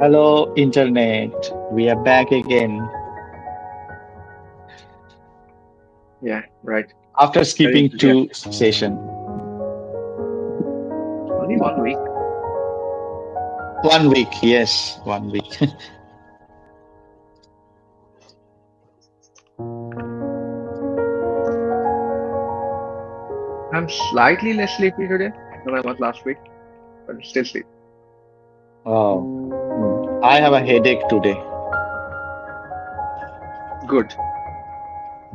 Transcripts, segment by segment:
Hello, Internet. We are back again Yeah, right. after Very skipping two enthusiastic. session. Only 1 week. 1 week, yes, 1 week. I'm slightly less sleepy today than I was last week, but still sleep. Oh, I have a headache today. Good.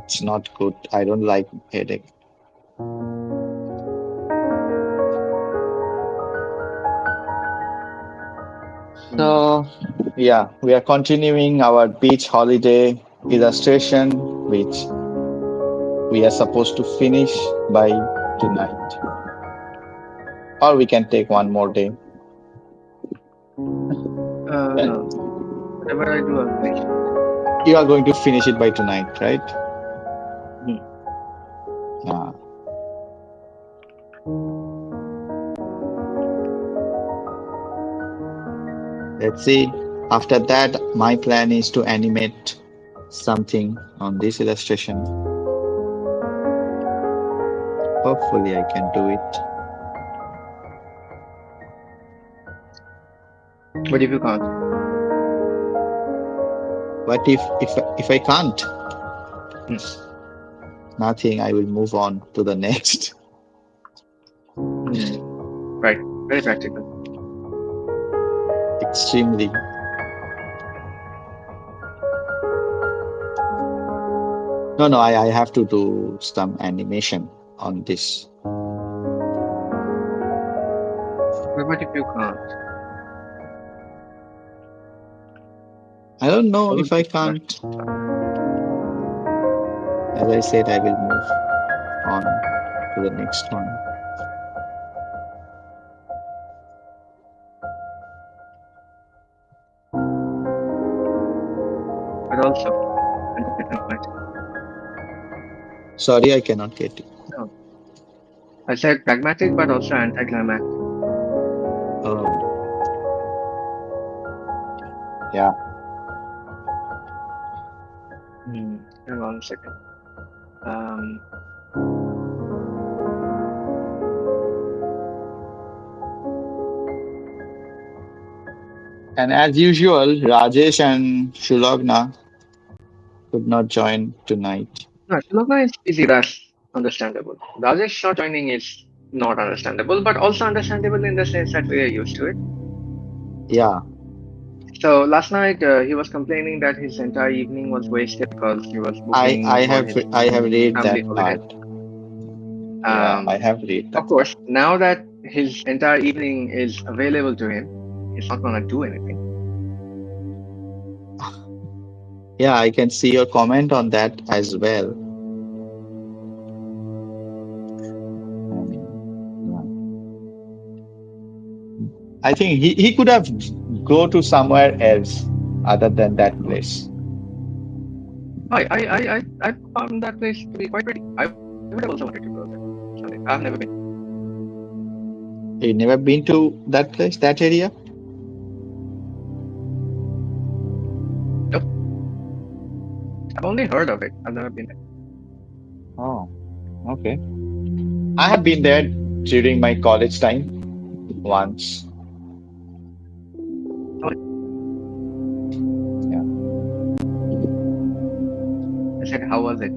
It's not good. I don't like headache. Mm. So, yeah, we are continuing our beach holiday illustration, which we are supposed to finish by tonight. Or we can take one more day. Uh, No. Whatever I do, I'll finish. You are going to finish it by tonight, right? Mm. Ah, let's see. After that, my plan is to animate something on this illustration. Hopefully, I can do it. But if you can't, But if I can't, mm. nothing. I will move on to the next. Mm. Right. Very practical. Extremely. No, no. I have to do some animation on this. But if you can't, I don't know don't if I think too much. can't. As I said, I will move on to the next one. But also, anticlimactic. Sorry, I cannot get it. No. I said pragmatic, but also anticlimactic. Oh, yeah. Hang on a second. Um, And as usual, Rajesh and Shulagna could not join tonight. no, Shloka is easy. That's understandable. Rajesh not joining is not understandable, but also understandable in the sense that we are used to it. Yeah, So last night he was complaining that his entire evening was wasted because he was I booking I for have his I have read family that holiday. part. Yeah, I Um, have read of that part. course, now that his entire evening is available to him, he's not gonna do anything. Yeah, I can see your comment on that as well. I mean, yeah. I think he could have go to somewhere else other than that place. I found that place to be quite pretty. I would have also wanted to go there. Someday. I've never been. You never been to that place, that area? Nope. I've only heard of it. I've never been there. Oh, okay. I have been there during my college time once. Oh, Yeah. I said, how was it?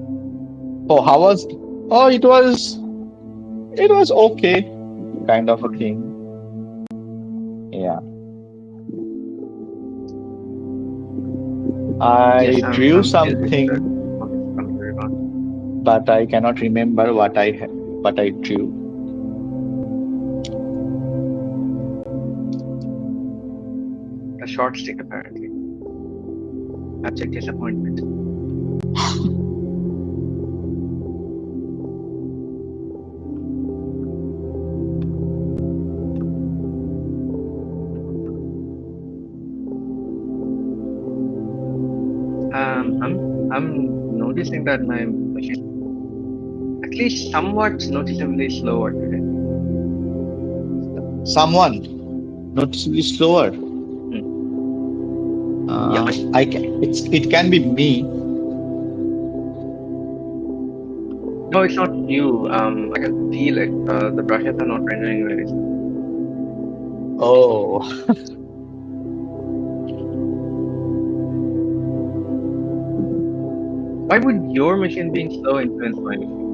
Oh, how was? Oh, it was okay, kind of a Okay. thing. Yeah. Yes, I drew I'm still with the something, comments coming very on. but I cannot remember what I drew. A short stick apparently. Abject disappointment. I'm noticing that my machine at least somewhat noticeably slower today. Someone noticeably slower. Hmm. Yeah, I can, it can be me. no, it's not you. I can feel it. The brushes are not rendering very smooth. Oh, Why would your machine being slow influence my machine?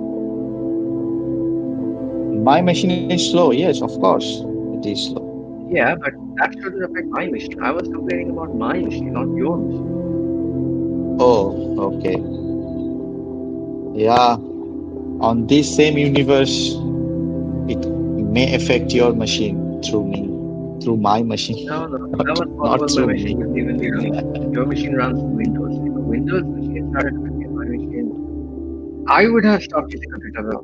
my machine is slow. Yes, of course, it is slow. Yeah, but that shouldn't affect my machine. I was complaining about my machine, not your machine. Oh, okay. Yeah, on this same universe, it may affect your machine through me, through my machine, No, no. If that not was not possible, my through machine me. wouldn't even be running. Your machine runs Windows. If a Windows machine started affecting my machine, I would have stopped using computer. Well,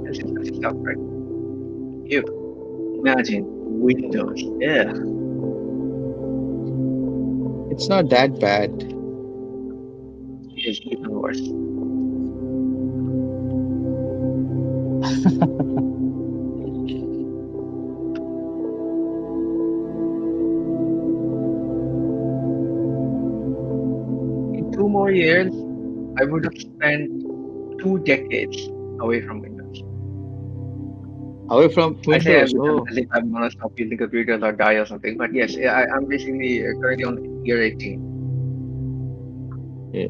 this is such stuff, right? You imagine Windows. Yeah, It's not that bad. it is even worse. In 2 more years, I would have spent 2 decades away from Windows. Away from I say Windows. as Oh, if I'm gonna stop using computers or die or something, but yes, yeah, I'm basically currently on year 18. yeah.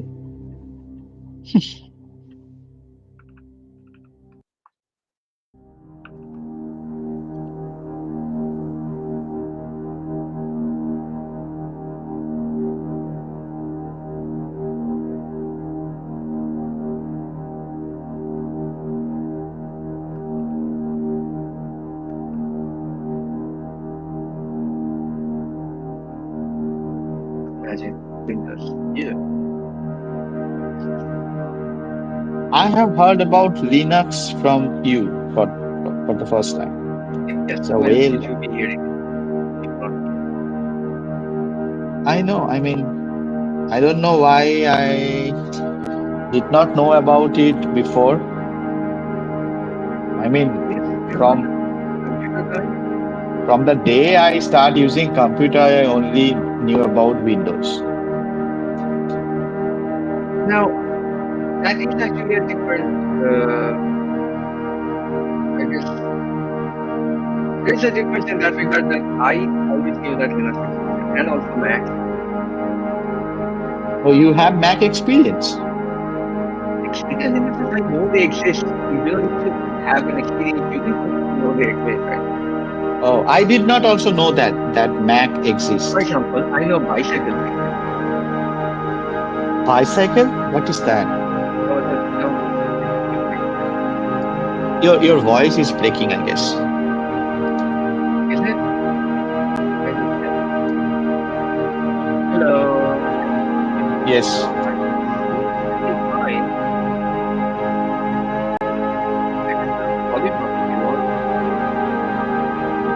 Imagine Windows. Yeah, I have heard about Linux from you for the first time. yes. So, When would well, you be hearing it if not me? I know. I mean, I don't know why I did not know about it before. I mean, Yes, you're not from a computer guy. from the day I start using computer, I only knew about Windows. Now, that is actually a different, I guess, there is a difference in that regard that I always knew that Linux existed and also Mac. Oh, you have Mac experience. Experience in the sense I know they exist. You don't need to have an experience using them to know they exist, right? Oh, I did not also know that Mac For exists. example, I know bicycles exist. Bicycle? What is that? No, you know, Your voice is breaking, I guess. is it? Let me check. Hello, can you hear me Yes. now? I seem to be fine. I can turn the volume up if you want.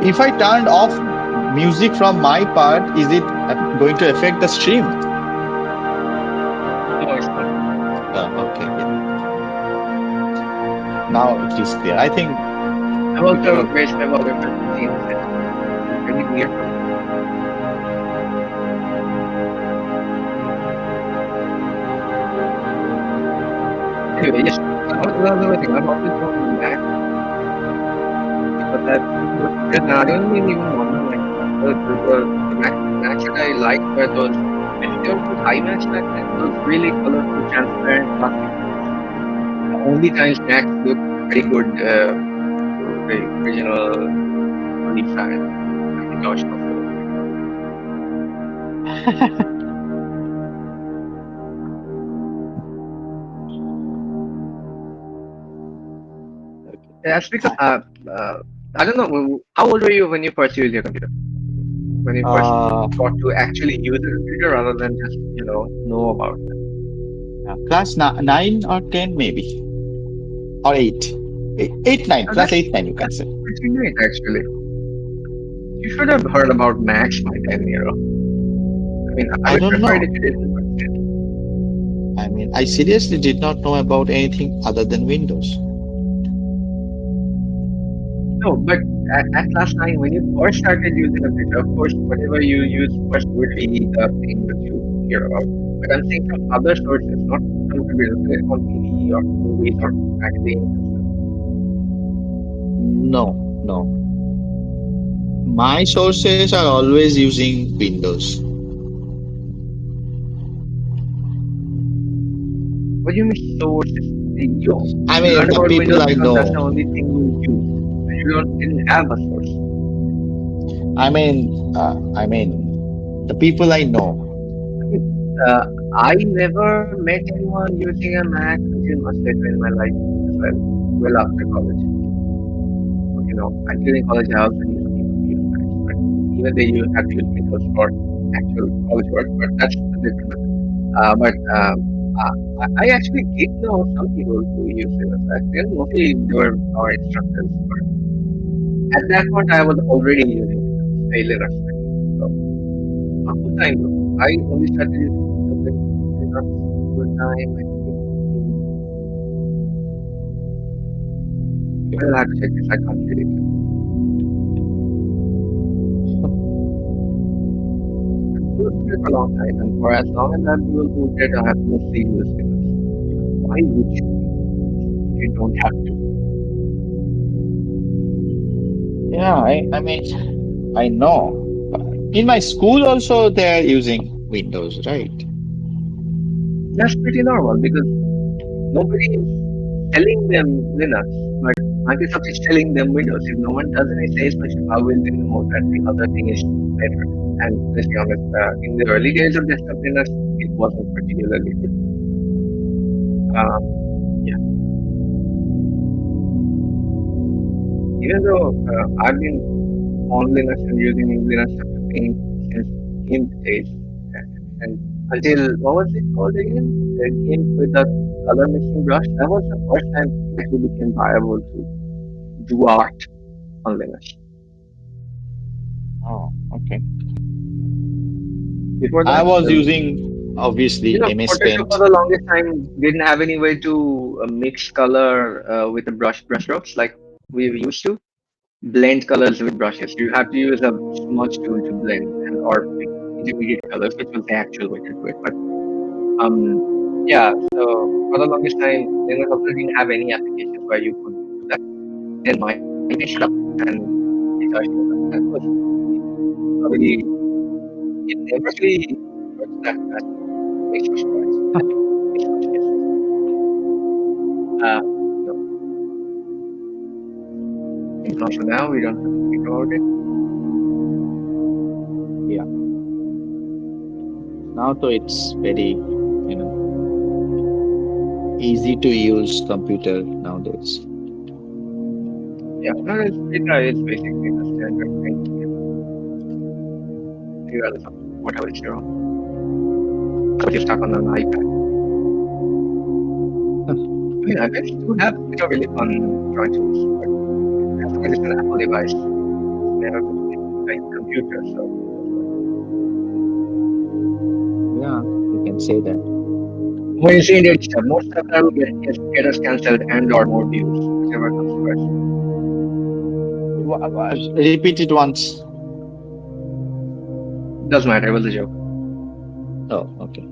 If I turned off music from my part, is it going to affect the stream? No, it's not. Okay, yeah. Now it is clear. I think I've because also of raised my volume by 15%. It's really weird for me. Anyway, yes. Another thing, I've always known Mac because I don't even wonder like the Macs that I liked were those, if there were those iMacs back then, those really colorful, transparent plastic ones. The only times Macs look very good, the original fully fat. I think Josh knows what I'm talking about. Okay. That's because I don't know. How old were you when you first used your computer? When you first uh, got to actually use a computer rather than just know about them. class 9 or 10 maybe, or 8. 8, 9, Now class 8, 9 you can that's say. pretty great actually. You should have heard about Macs by then, I mean, I I would don't prefer it know. if you didn't, but still. I mean, I seriously did not know about anything other than Windows. No, but at class 9, when you first started using a printer, of course, whatever you use first would be the thing that you hear about. But I'm saying from other sources, not from computers, like on TV or movies or magazines and stuff. No, no. My sources are always using Windows. What do you mean sources? I You mean, learned the about people Windows I because that's the know. only thing you use. So you didn't have a source. I mean, the people I know. I mean, I never met anyone using a Mac until much later in my life as well, well after college. Until in college, I also used people to use Macs, but even they had to use Windows for actual college work, but that's a different matter. But I actually did know some people who use Linux. Mostly they were our instructors, but at that point, I was already using Windows, Linux. I mean. So not full time though. I only started using Linux full time, I think, in, well, I have to check this. I can't really tell. Dual booted for a long time, and for as long as I'm dual booted, I have mostly used Linux. Why would you use Linux if you don't have to? Yeah, I mean, I know. In my school also they're using Windows, right? That's pretty normal because nobody is selling them Linux, but Microsoft is selling them Windows. If no one does any sales push, how will they know that the other thing is better? And let's be honest, in the early days of desktop Linux, it wasn't particularly good. Um, yeah, even though I've been on Linux and using Linux after paint since GIMP days, and until what was it called again? The GIMP with the color mixing brush. That was the first time it actually became viable to do art on Linux. Oh, okay. Before I that, was using obviously MS Photoshop for Paint. the longest time didn't have any way to mix color with the brush strokes like we used to blend colors with brushes. You have to use a smudge tool to blend and or pick intermediate colors, which was the actual way to do it. But um, yeah. So for the longest time, Linux also didn't have any applications where you could do that. Then mine showed up, and these are showed up. That was really it never really works that fast. Makes you surprised. Makes much sense. Uh, so it's not for now. We don't have to think about it. Yeah. Now though it's very, you know, easy to use computer nowadays. Yeah, no, it's basically the standard thing, regardless of whatever it's your own. If you're stuck on an iPad, I mean, iPads do have which are really fun drawing tools, but as long as it's an Apple device, it's never going to be like a computer. So that's why. Yeah, you can say that. When you see Indian stuff, most of them get us cancelled and or more views, whichever comes first. Repeat it once. Doesn't matter. It was a joke. Oh, okay.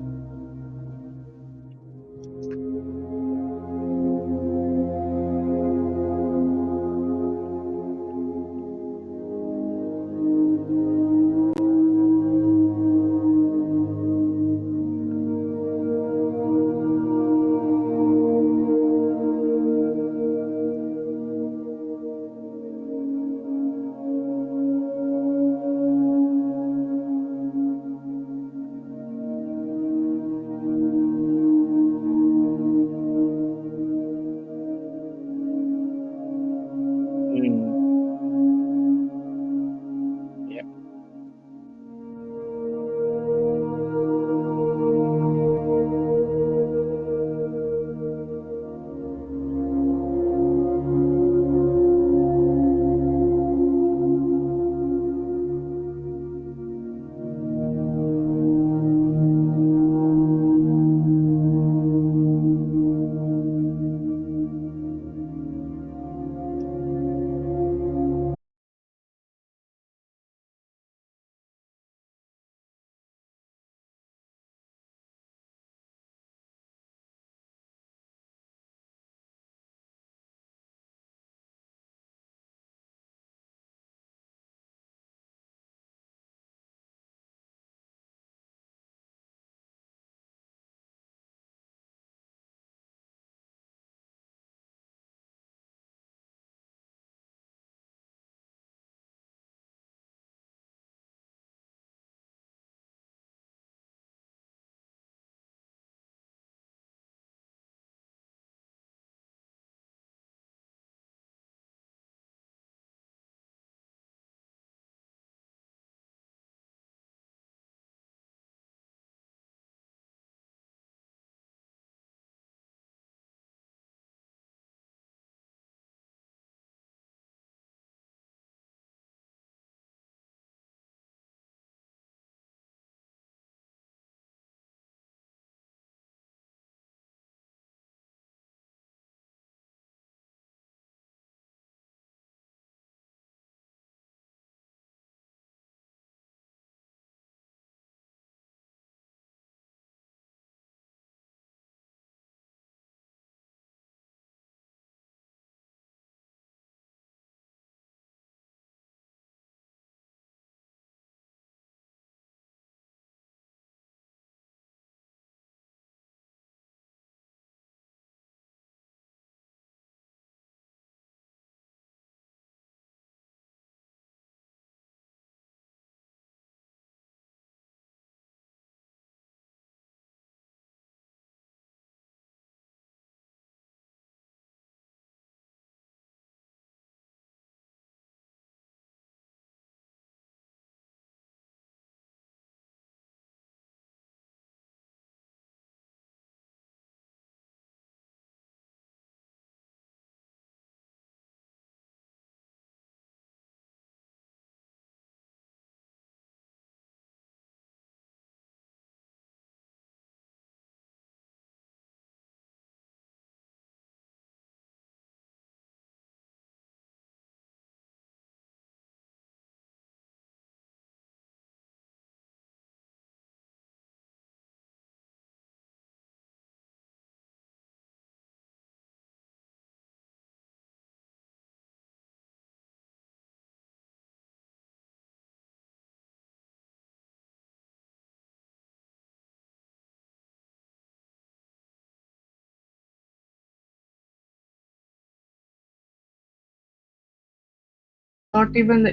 not even.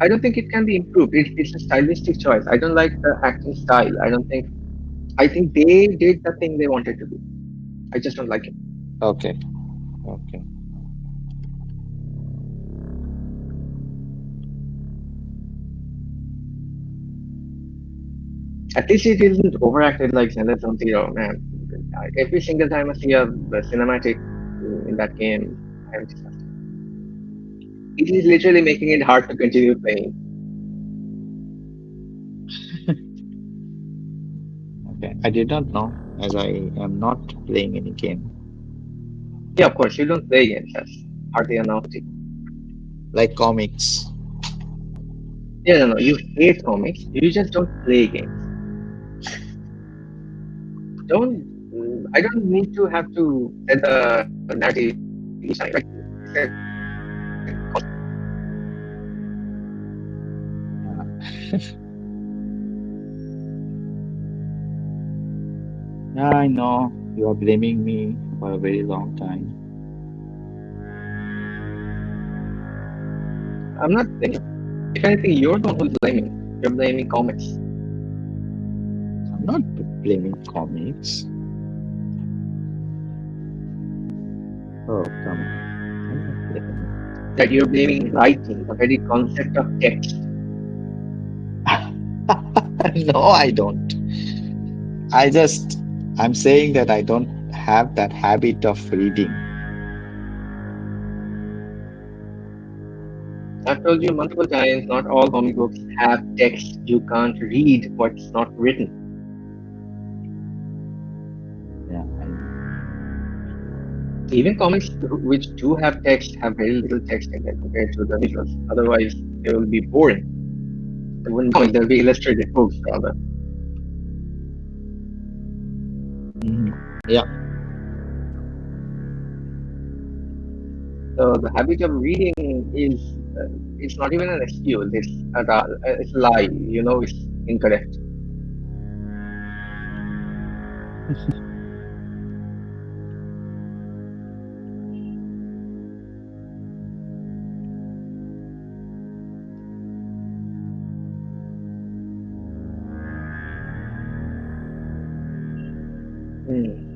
I don't think it can be improved. It's a stylistic choice. I don't like the acting style. I don't think. I think they did the thing they wanted to do. I just don't like it. Okay. Okay. At least it isn't overacted like Zenless on Zero, man. Every single time I see a cinematic in that game, I am disgusted. It is literally making it hard to continue playing. Okay. I did not know, as I am not playing any game. Yeah, of course, you don't play games. That's hardly a novelty. Like comics. Yeah, no, no, you hate comics. You just don't play games. Don't. I don't need to have to set the narrative each time, right? It's a Yeah. Yeah, I know. You are blaming me for a very long time. I'm not blaming. If anything, you're the one who's blaming. You're blaming comics. I'm not blaming comics. Oh, come on. I'm not blaming. That you're blaming writing, the very concept of text. No, I don't. I just, I'm saying that I don't have that habit of reading. I've told you multiple times, not all comic books have text. You can't read what's not written. Yeah, I know. Even comics which do have text have very little text in there compared to the visuals. Otherwise, they will be boring. They wouldn't be comics, they'll be illustrated books rather. Mhm. Yeah. So the habit of reading is it's not even an excuse. It's a lie. You know it's incorrect. Hmm.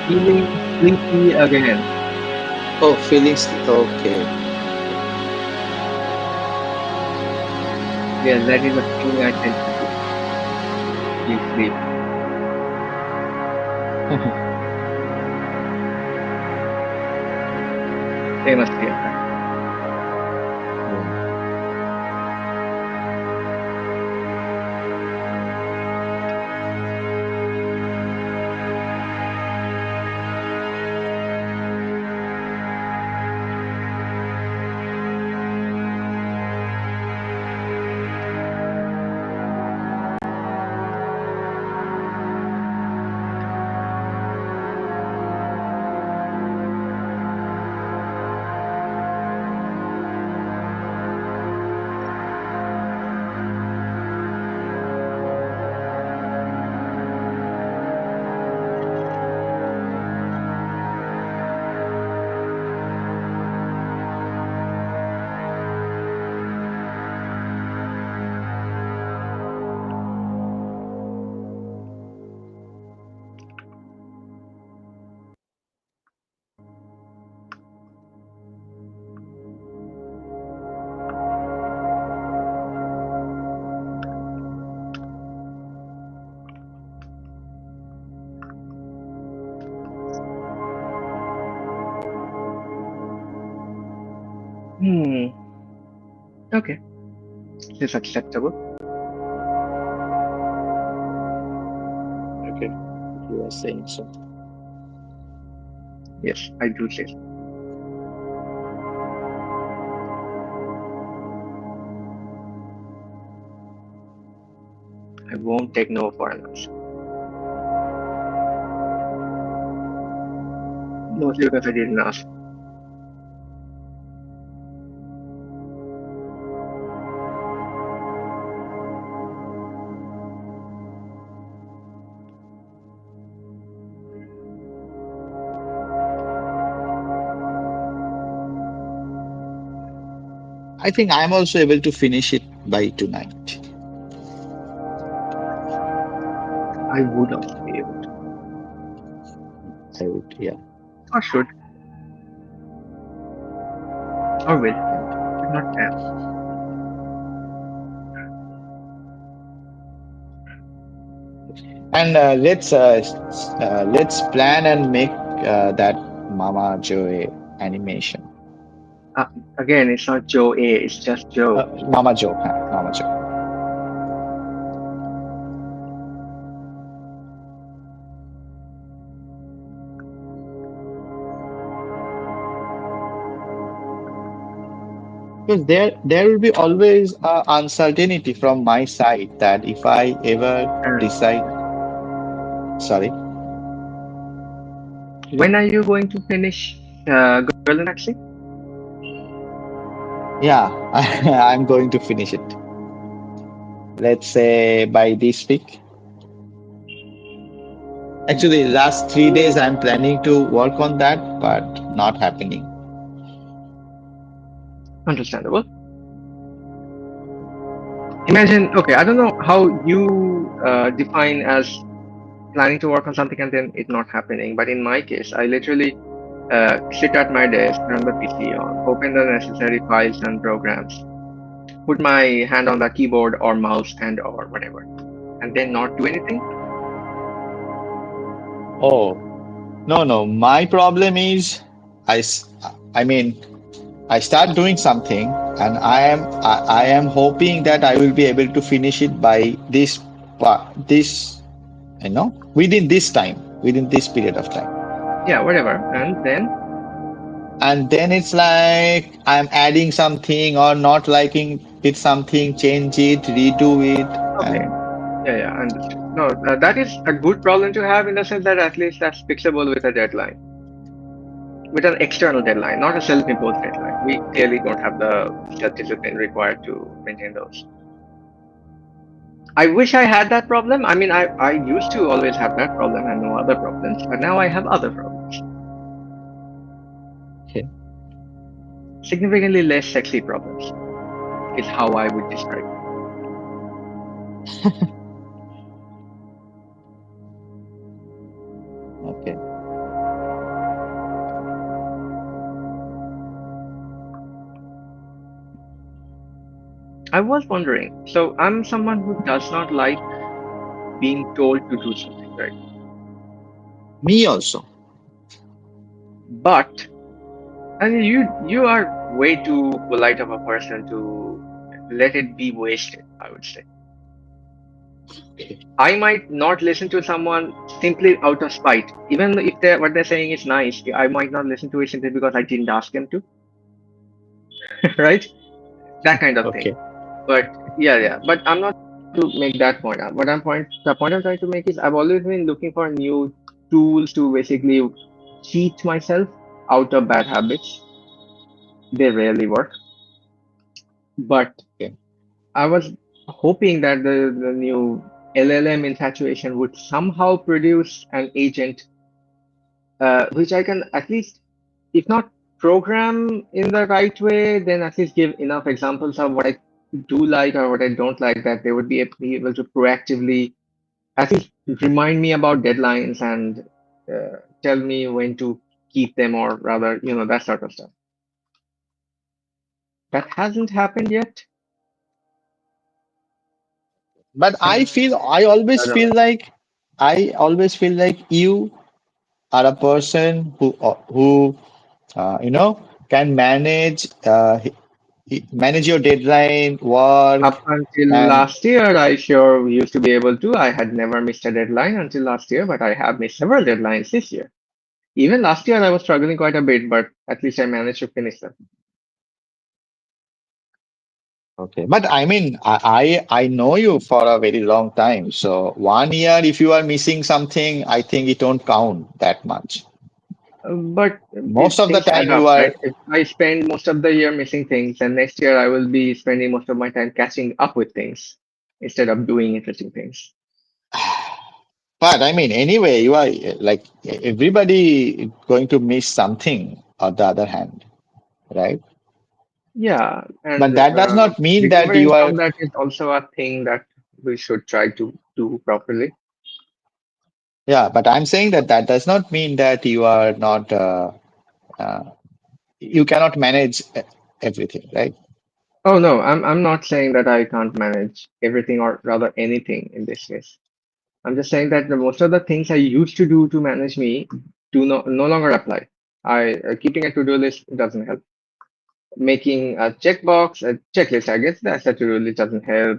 Feeling sleepy again. Oh, feelings. Okay. Yes, that is a thing I tend to do. Feel sleepy. Same as the other. Yeah. Hmm. Okay. This is acceptable. Okay. If you are saying so. Yes, I do say so. I won't take no for an answer. Mostly because I didn't ask. I think I'm also able to finish it by tonight. I would also be able to. I would, yeah. Or should. Or will. But not can. And let's plan and make that Mama Joe animation. Uh, Again, it's not Joe A, it's just Joe. Mama Joe, huh? Mama Joe. Because there will be always uncertainty from my side that if I ever And decide, sorry, when are you going to finish Girl in Taxi? yeah, I'm going to finish it. Let's say by this week. Actually, last 3 days I'm planning to work on that, but not happening. Understandable. Imagine, okay, I don't know how you define as planning to work on something and then it not happening, but in my case, I literally sit at my desk, turn the PC on, open the necessary files and programs, put my hand on the keyboard or mouse and or whatever, and then not do anything. Oh, no, no. My problem is I, s- I mean, I start doing something and I am hoping that I will be able to finish it by this, within this time, within this period of time. Yeah, whatever. And then, And then it's like I'm adding something or not liking it something, change it, redo it, okay, and yeah, yeah, understood. No, that is a good problem to have in the sense that at least that's fixable with a deadline, with an external deadline, not a self-imposed deadline. We clearly don't have the self-discipline required to maintain those. I wish I had that problem. I mean, I used to always have that problem and no other problems, but now I have other problems. okay, Significantly less sexy problems is how I would describe it. okay. I was wondering. So I'm someone who does not like being told to do something, right? Me also. But I mean, you are way too polite of a person to let it be wasted, I would say. Okay. I might not listen to someone simply out of spite. Even if what they're saying is nice, I might not listen to it simply because I didn't ask them to, right? That kind of thing. Okay. But yeah. But I'm not to make that point. The point I'm trying to make is I've always been looking for new tools to basically cheat myself out of bad habits. They rarely work, but Okay. I was hoping that the new LLM infatuation would somehow produce an agent which I can at least, if not program in the right way, then at least give enough examples of what I do like or what I don't like that they would be able to proactively at least remind me about deadlines and tell me when to keep them or rather, that sort of stuff. That hasn't happened yet. But I don't know. I always feel like you are a person who can manage your deadline, work, Up until and last year, I sure used to be able to. I had never missed a deadline until last year, but I have missed several deadlines this year. Even last year, I was struggling quite a bit, but at least I managed to finish them. okay. But I mean, I know you for a very long time. So 1 year, if you are missing something, I think it don't count that much. But Most of the things time add you up, are right? If I spend most of the year missing things, and next year I will be spending most of my time catching up with things instead of doing interesting things. but I mean, anyway, you are like everybody going to miss something on the other hand, right? Yeah, But and that does not mean that recovering you are, from that is also a thing that we should try to do properly. yeah, but I'm saying that that does not mean that you are not, uh, you cannot manage everything, right? Oh no, I'm not saying that I can't manage everything or rather anything in this case. I'm just saying that most of the things I used to do to manage me do no longer apply. I keeping a to-do list doesn't help. Making a checkbox, a checklist, I guess that's a to-do list doesn't help.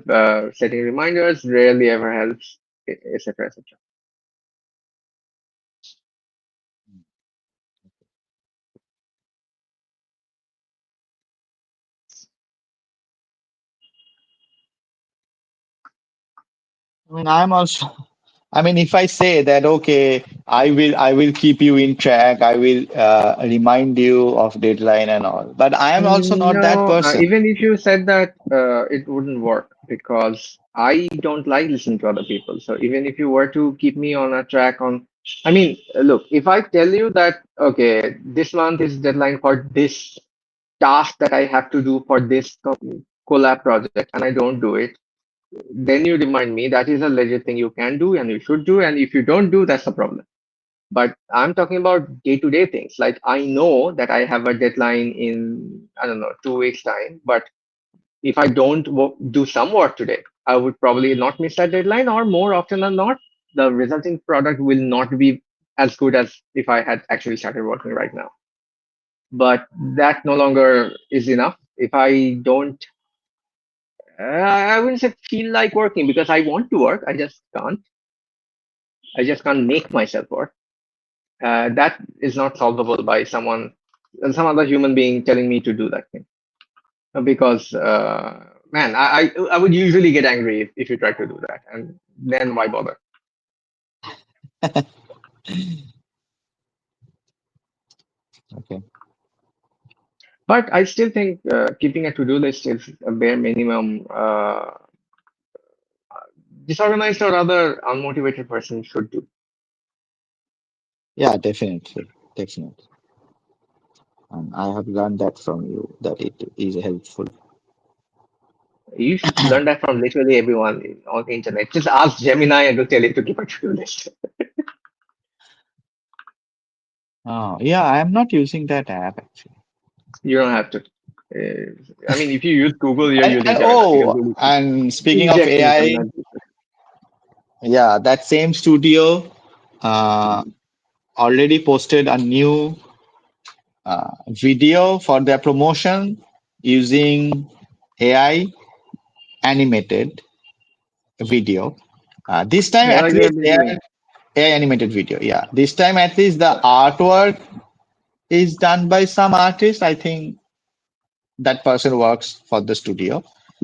Setting reminders rarely ever helps, etc., etc. I mean, I'm also, I mean, if I say that, okay, I will keep you in track, I will remind you of deadline and all, but I am also not that No, person. even if you said that, it wouldn't work because I don't like listening to other people. So even if you were to keep me on a track I mean, look, if I tell you that, okay, this month is deadline for this task that I have to do for this collab project and I don't do it, then you remind me that is a legit thing you can do and you should do. And if you don't do, that's the problem. But I'm talking about day to day things. Like I know that I have a deadline in, I don't know, 2 weeks' time. But if I don't do some work today, I would probably not miss that deadline, or more often than not, the resulting product will not be as good as if I had actually started working right now. But that no longer is enough. If I don't, I wouldn't say feel like working because I want to work. I just can't. I just can't make myself work. That is not solvable by some other human being telling me to do that thing. Because man, I would usually get angry if you try to do that, and then why bother? Okay. But I still think keeping a to-do list is a bare minimum. Disorganized or rather unmotivated person should do. Yeah, definitely. Definitely. And I have learned that from you that it is helpful. You should learn that from literally everyone on the internet. Just ask Gemini and it'll tell you to keep a to-do list. Oh, yeah, I am not using that app actually. You don't have to. I mean, if you use Google, you're And, using and Gemini because oh, Google keeps and speaking of injecting some AI, nonsense. yeah, that same studio uh, already posted a new video for their promotion using AI animated video. This time, Yeah, at like they least, have been they are doing. AI animated video. Yeah, this time, at least, the artwork is done by some artist. I think that person works for the studio,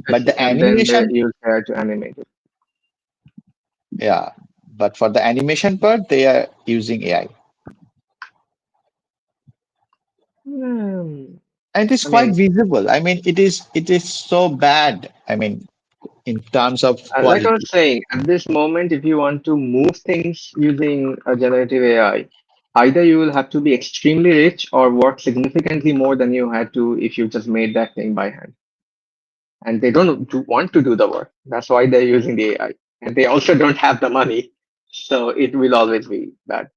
I but see. the And then they animation, use AI to animate it. yeah, but for the animation part, they are using AI. Hmm. And it is I quite mean, visible. I mean, it is so bad. I mean, in terms of like I quality. was saying, at this moment, if you want to move things using a generative AI, either you will have to be extremely rich or work significantly more than you had to if you just made that thing by hand. And they don't want to do the work. That's why they're using the AI. And they also don't have the money. So it will always be bad.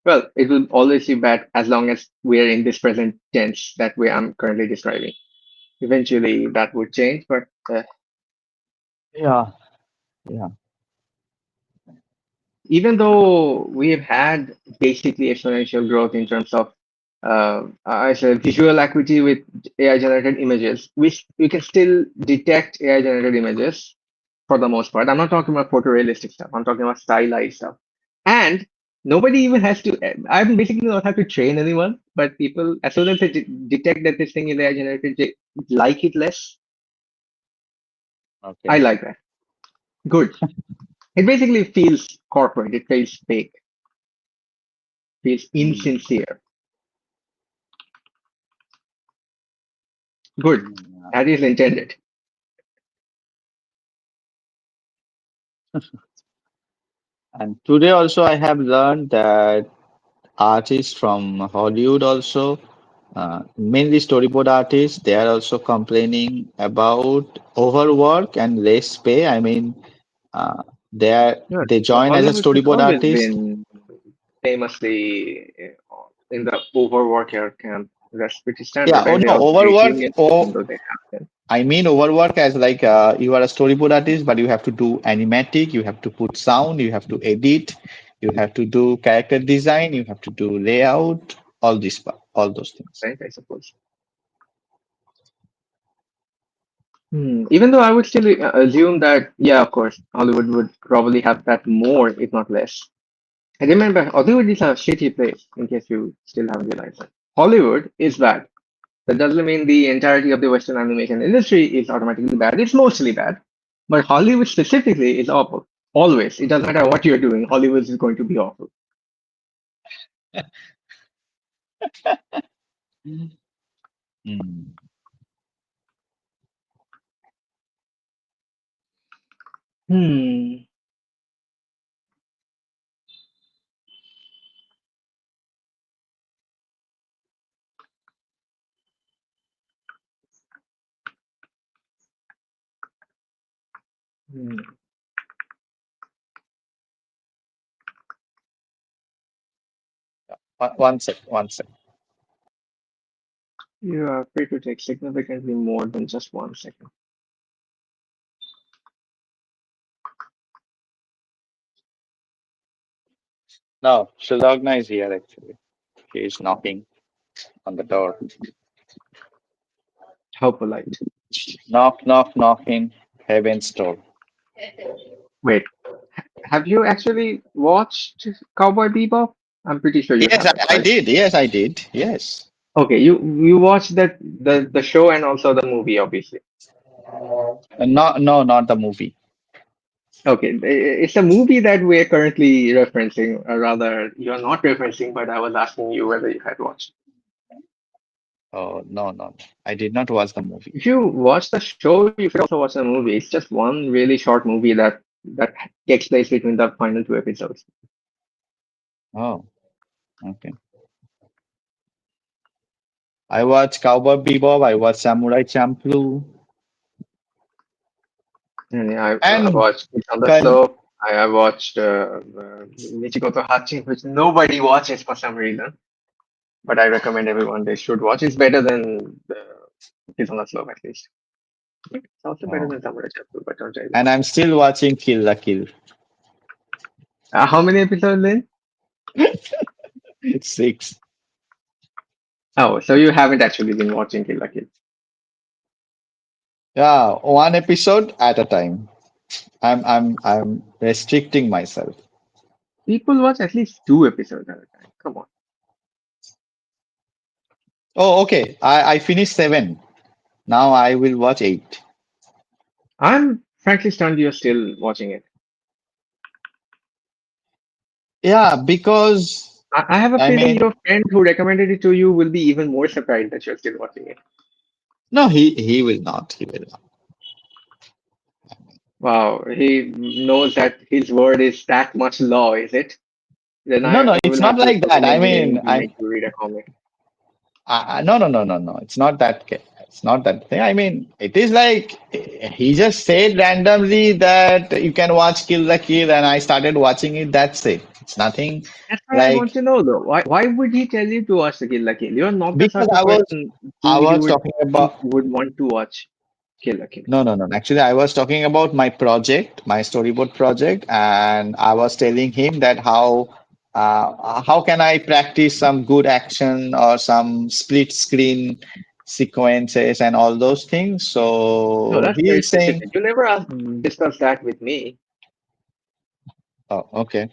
Well, it will always be bad as long as we're in this present tense that I'm currently describing. Eventually that would change, but Yeah, yeah. even though we have had basically exponential growth in terms of I say visual acuity with AI generated images, we can still detect AI generated images for the most part. I'm not talking about photorealistic stuff. I'm talking about stylized stuff. And nobody even has to. I basically not have to train anyone, but people as soon as they detect that this thing is AI generated, they like it less. I Okay. like that. Good. It basically feels corporate. It feels fake. Feels Mm, insincere. Good. yeah. That is intended. And today also I have learned that artists from Hollywood also, mainly storyboard artists, they are also complaining about overwork and less pay. I mean, uh, Yeah, they join as a Hollywood has storyboard always artist. been famously in the overworker camp. That's pretty Yeah, standard, oh right? There no, are great overwork. unions, even Oh, though they have them. I mean overwork as like you are a storyboard artist, but you have to do animatic, you have to put sound, you have to edit, you have to do character design, you have to do layout, all those things. Right? I suppose. Even though I would still assume that, yeah, of course, Hollywood would probably have that more, if not less. I remember Hollywood is a shitty place, in case you still haven't realized that. Hollywood is bad. That doesn't mean the entirety of the Western animation industry is automatically bad. It's mostly bad. But Hollywood specifically is awful. Always. It doesn't matter what you're doing, Hollywood is going to be awful. Mm. Hmm. Hmm. One sec. You are free to take significantly more than just 1 second. No, Shilagna is here actually. She is knocking on the door. How polite. Knock, knock, knocking heaven's door. Wait, have you actually watched Cowboy Bebop? I'm pretty sure you Yes, haven't, I right? did. Yes, I did. Yes. Okay, you watched the show and also the movie, obviously. No, no, not the movie. Okay, it's a movie that we're currently referencing, or rather, you're not referencing, but I was asking you whether you had watched. Oh, no, no. I did not watch the movie. If you watch the show, you should also watch the movie. It's just one really short movie that takes place between the final two episodes. Oh, okay. I watched Cowboy Bebop. I watched Samurai Champloo. And I And watched Kids on the con Slope. I watched Michiko to Hachi, which nobody watches for some reason, but I recommend everyone they should watch. It's better than He's on a slope at least. It's also better Oh. than Samurai Champloo, but don't judge And I'm still watching Kill la Kill. How many episodes in? Six. Oh, so you haven't actually been watching Kill la Kill. Yeah, one episode at a time. I'm restricting myself. People watch at least 2 episodes at a time. Come on. Oh, okay. I finished seven. Now I will watch eight. I'm frankly stunned you're still watching it. Yeah, because I have a I feeling mean, your friend who recommended it to you will be even more surprised that you're still watching it. no, he will not. He will not. Wow, he knows that his word is that much law, is it? Then No, I no, will it's have not to like stop that. I emailing mean, to make you read a comic. no, no, no, no, no. It's not that. It's not that thing. I mean, it is like he just said randomly that you can watch Kill the Kill, and I started watching it. That's it. It's nothing That's what I want like to know though. Why would he tell you to watch the Kill la Kill? You're not the because sort of person I who you was would talking think about. would want to watch Kill la Kill. No, no, no. Actually, I was talking about my project, my storyboard project, and I was telling him that how can I practice some good action or some split screen sequences and all those things. No, So that's he very is saying, specific. You never discussed that with me. oh, okay.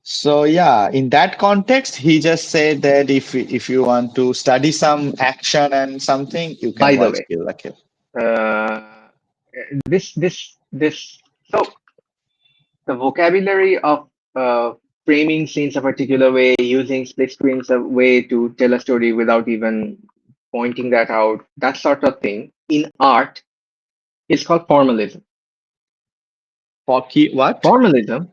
So yeah, in that context, he just said that if you want to study some action and something, you can By the watch way, Kill la Kill. uh, this. So the vocabulary of framing scenes a particular way, using split screens a way to tell a story without even pointing that out, that sort of thing in art is called formalism. For what? Formalism,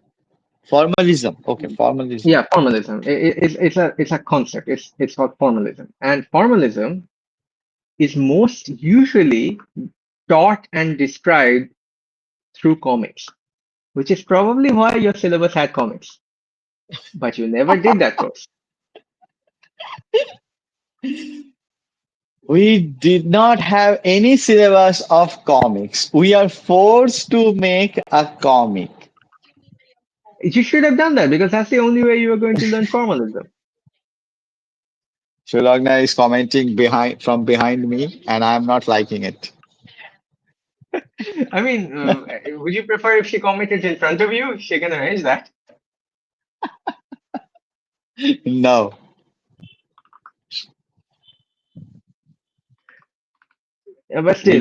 Formalism. Okay, formalism. yeah, formalism. It's a concept. It's called formalism, and formalism is most usually taught and described through comics, which is probably why your syllabus had comics, but you never did that course. We did not have any syllabus of comics. We are forced to make a comic. You should have done that because that's the only way you are going to learn formalism. Shulagna is commenting behind from behind me, and I'm not liking it. I mean, would you prefer if she commented in front of you? She can arrange that. No, But still,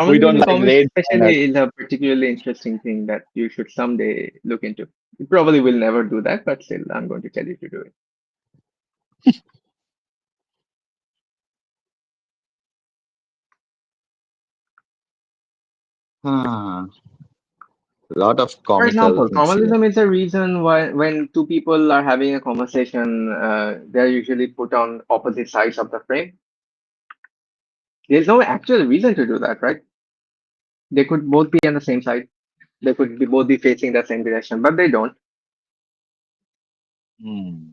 we don't formalism in like comics red banners. especially is a particularly interesting thing that you should someday look into. You probably will never do that, but still, I'm going to tell you to do it. A lot of For comical example, incidents. formalism is a reason why when two people are having a conversation, they're usually put on opposite sides of the frame. There's no actual reason to do that, right? They could both be on the same side. They could be both be facing the same direction, but they don't. Hmm.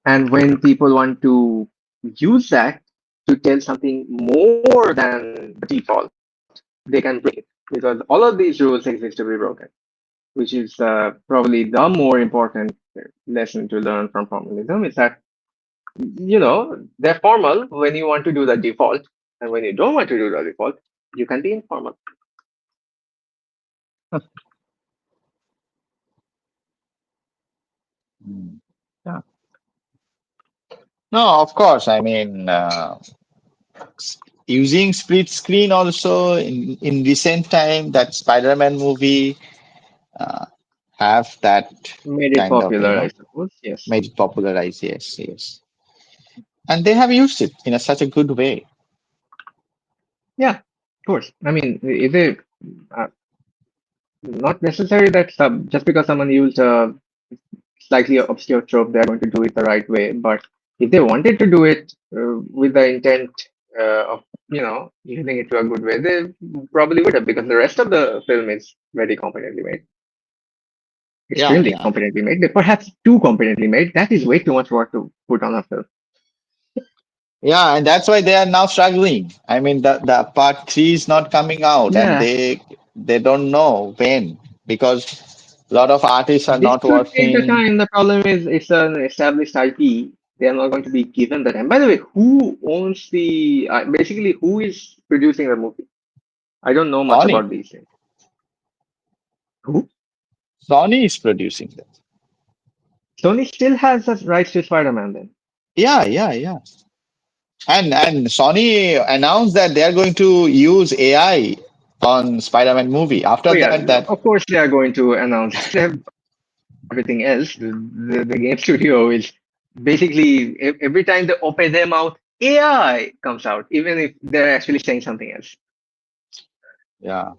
And when people want to use that to tell something more than the default, they can break it because all of these rules exist to be broken, which is probably the more important lesson to learn from formalism is that, they're formal when you want to do the default, and when you don't want to do the default, you can be informal. Hmm. Yeah. No, of course. I mean, using split screen also in recent time, that Spider-Man movie uh, have that Made it kind of, popular, I suppose. Yes. made it popularized. Yes, yes. And they have used it in such a good way. Yeah, of course. I mean, is it uh, not necessary that just because someone used a slightly obscure trope, they're going to do it the right way. But if they wanted to do it with the intent of, using it to a good way, they probably would have because the rest of the film is very competently made, Yeah, extremely yeah. competently made, perhaps too competently made. That is way too much work to put on a film. Yeah, and that's why they are now struggling. I mean, the part three is not coming out, and Yeah, they don't know when, because a lot of artists are they not should take the working. time. The problem is it's an established IP. They are not going to be given the time. By the way, who owns the basically who is producing the movie? I don't know much Sony, about these things. Who? Sony is producing that. Sony still has the rights to Spider-Man then. Yeah, yeah, yeah. And Sony announced that they are going to use AI on Spider-Man movie. After Oh yeah, that, that of course they are going to announce everything else. The game studio is basically every time they open their mouth, AI comes out, even if they're actually saying something else. yeah,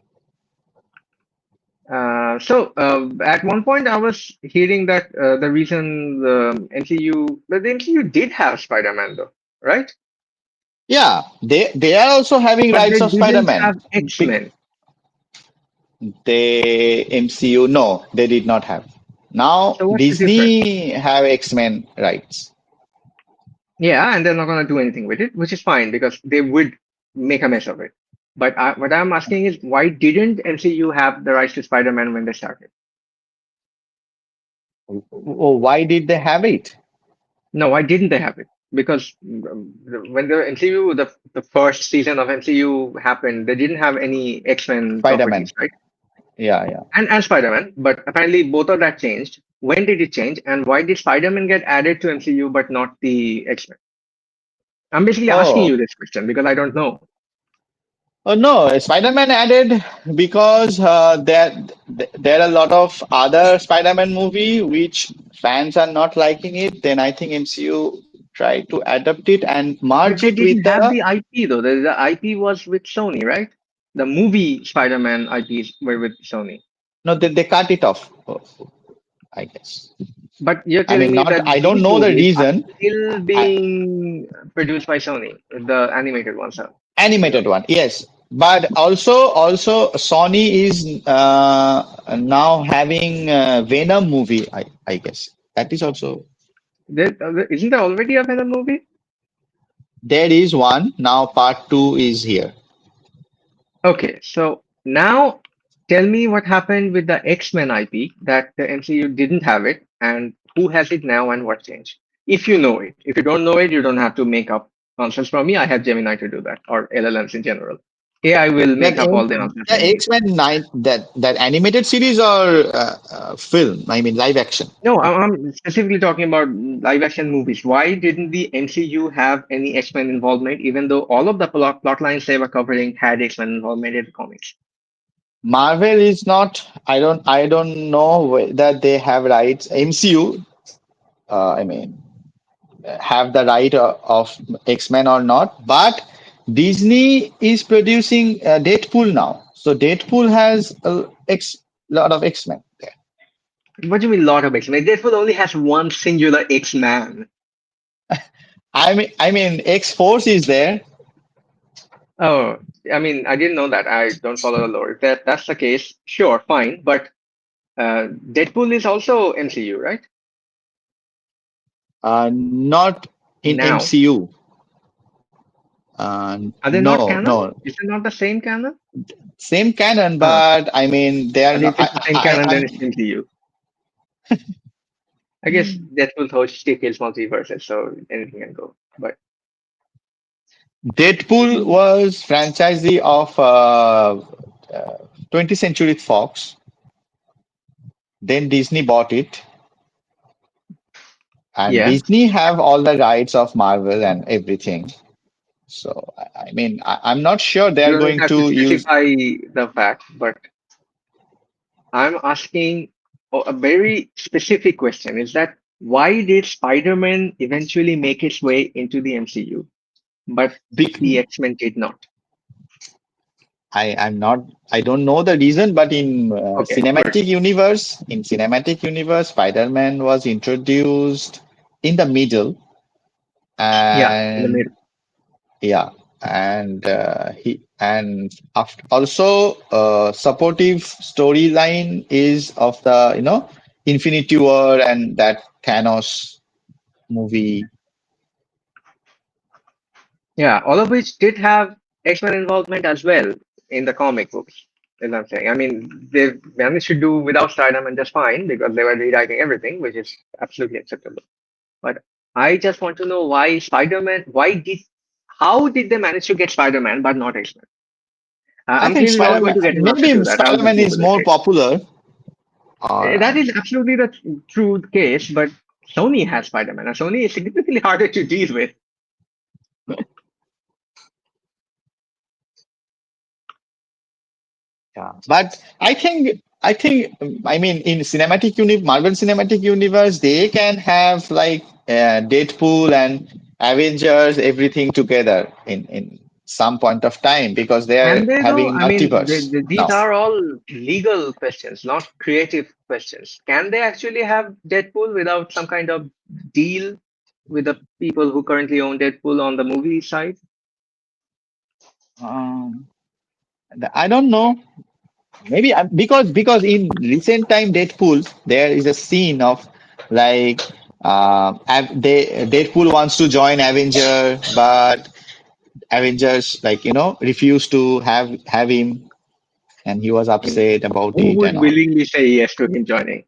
At one point, I was hearing that the reason the MCU did have Spider-Man though, right? yeah. They are also having But they rights of didn't Spider-Man. have Big X-Men. they MCU, no, they did not have. Now So what's the difference? Disney have X-Men rights. Yeah, and they're not gonna do anything with it, which is fine because they would make a mess of it. But what I'm asking is, why didn't MCU have the rights to Spider-Man when they started? Why did they have it? No, why didn't they have it? Because when the MCU, the first season of MCU happened, they didn't have any X-Men Spider-Man. properties, right? Yeah, yeah. And Spider-Man, but apparently both of that changed. When did it change, and why did Spider-Man get added to MCU but not the X-Men? I'm basically asking Oh, you this question because I don't know. oh no, Spider-Man added because there are a lot of other Spider-Man movie which fans are not liking it. Then I think MCU tried to adapt it and merge But they it with didn't have the the IP though. The IP was with Sony, right? The movie Spider-Man IPs were with Sony. no, they cut it off, I guess. But you're I telling mean, me not that I don't these know the movies are reason. still I, being produced by Sony, the animated ones are. Animated one, yes. But also Sony is now having a Venom movie, I guess. That is also Isn't there already a Venom movie? there is one. Now part two is here. Okay, so now tell me what happened with the X-Men IP that the MCU didn't have it, and who has it now and what changed? If you know it. If you don't know it, you don't have to make up nonsense from me. I have Gemini to do that, or LLMs in general. AI will make That up all M- the nonsense I the need. X-Men nine that animated series or film, I mean live action. No, I'm specifically talking about live action movies. Why didn't the MCU have any X-Men involvement, even though all of the plot lines they were covering had X-Men involvement in the comics? Marvel is not. I don't know whether they have rights. MCU. I mean, have the right of X-Men or not. But Disney is producing Deadpool now. So Deadpool has lot of X-Men there. What do you mean, lot of X-Men? Deadpool only has one singular X-Man. I mean X-Force is there. Oh, I mean, I didn't know that. I don't follow the lore. If that's the case, sure, fine. But Deadpool is also MCU, right? Not in Now, MCU. are they not No, canon? no. Is it not the same canon? Same canon, Uh, but I mean they are and not. if it's the same canon, then it's MCU. I guess Deadpool hosts still kills multiverses, so anything can go. But Deadpool was franchisee of 20th Century Fox. Then Disney bought it, and yeah, Disney have all the rights of Marvel and everything. So I mean, I'm not sure they you are don't going have to to use. specify the fact, but I'm asking a very specific question. Is that why did Spider-Man eventually make its way into the MCU, but Big, the X-Men did not? I'm not. I don't know the reason, but Okay, good. in cinematic universe, Spider-Man was introduced in the middle, Yeah, in the and middle. yeah, and also supportive storyline is of the Infinity War and that Thanos movie. Yeah, all of which did have X-Men involvement as well in the comic books. Is what I'm saying. I mean, they managed to do without Spider-Man just fine because they were rewriting everything, which is absolutely acceptable. But I just want to know why Spider-Man. How did they manage to get Spider-Man but not X-Men? I I'm think clearly not going Spider-Man, to get an answer to maybe that. I'll just Spider-Man go is with the more case. popular. Or That is absolutely the true case, but Sony has Spider-Man, and Sony is significantly harder to deal with. yeah, but I mean, in Marvel Cinematic Universe, they can have like Deadpool and Avengers, everything together in some point of time because they Can are they though? having I mean, multiverse these now. are all legal questions, not creative questions. Can they actually have Deadpool without some kind of deal with the people who currently own Deadpool on the movie side? Um, I don't know. Maybe because in recent time Deadpool there is a scene of like Deadpool wants to join Avenger, but Avengers like refuse to have him, and he was I mean, upset about who it would and all. willingly say yes to him joining?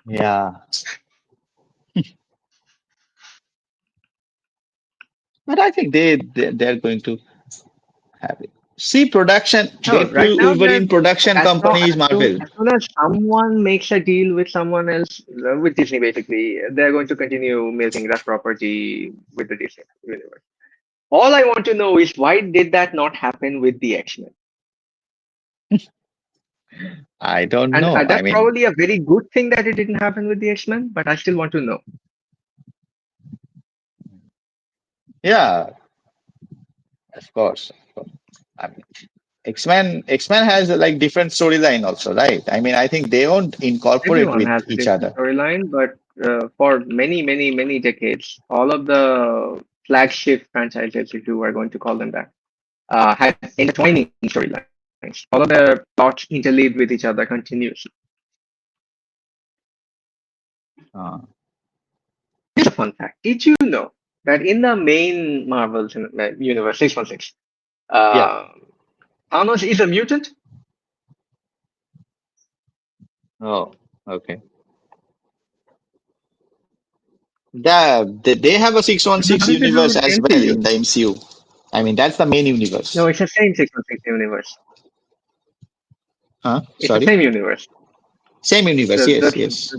Yeah, but I think they're going to have it. See, production No, right Deadpool now they're Wolverine production company is Marvel. as soon as someone makes a deal with someone else, with Disney basically, they're going to continue milking that property with the Disney universe. All I want to know is why did that not happen with the X-Men? I don't And know. I that's mean, probably a very good thing that it didn't happen with the X-Men, but I still want to know. yeah, of course. Of course. I mean, X-Men has like different storyline also, right? I mean, I think they won't incorporate Everyone with has a each different other. storyline, but for many, many, many decades, all of the flagship franchises, if you are going to call them that, had intertwining storylines. All of their plots interleaved with each other continuously. Uh, Here's a fun fact. Did you know that in the main universe, 616, yeah. uh, Thanos is a mutant? Oh, okay. They have a It has 616 nothing to do universe with the as well MCU. in the MCU. I mean, that's the main No, universe. it's the same 616 universe. Huh? It's the Sorry? same universe. Same universe. The, the, Yes, yes.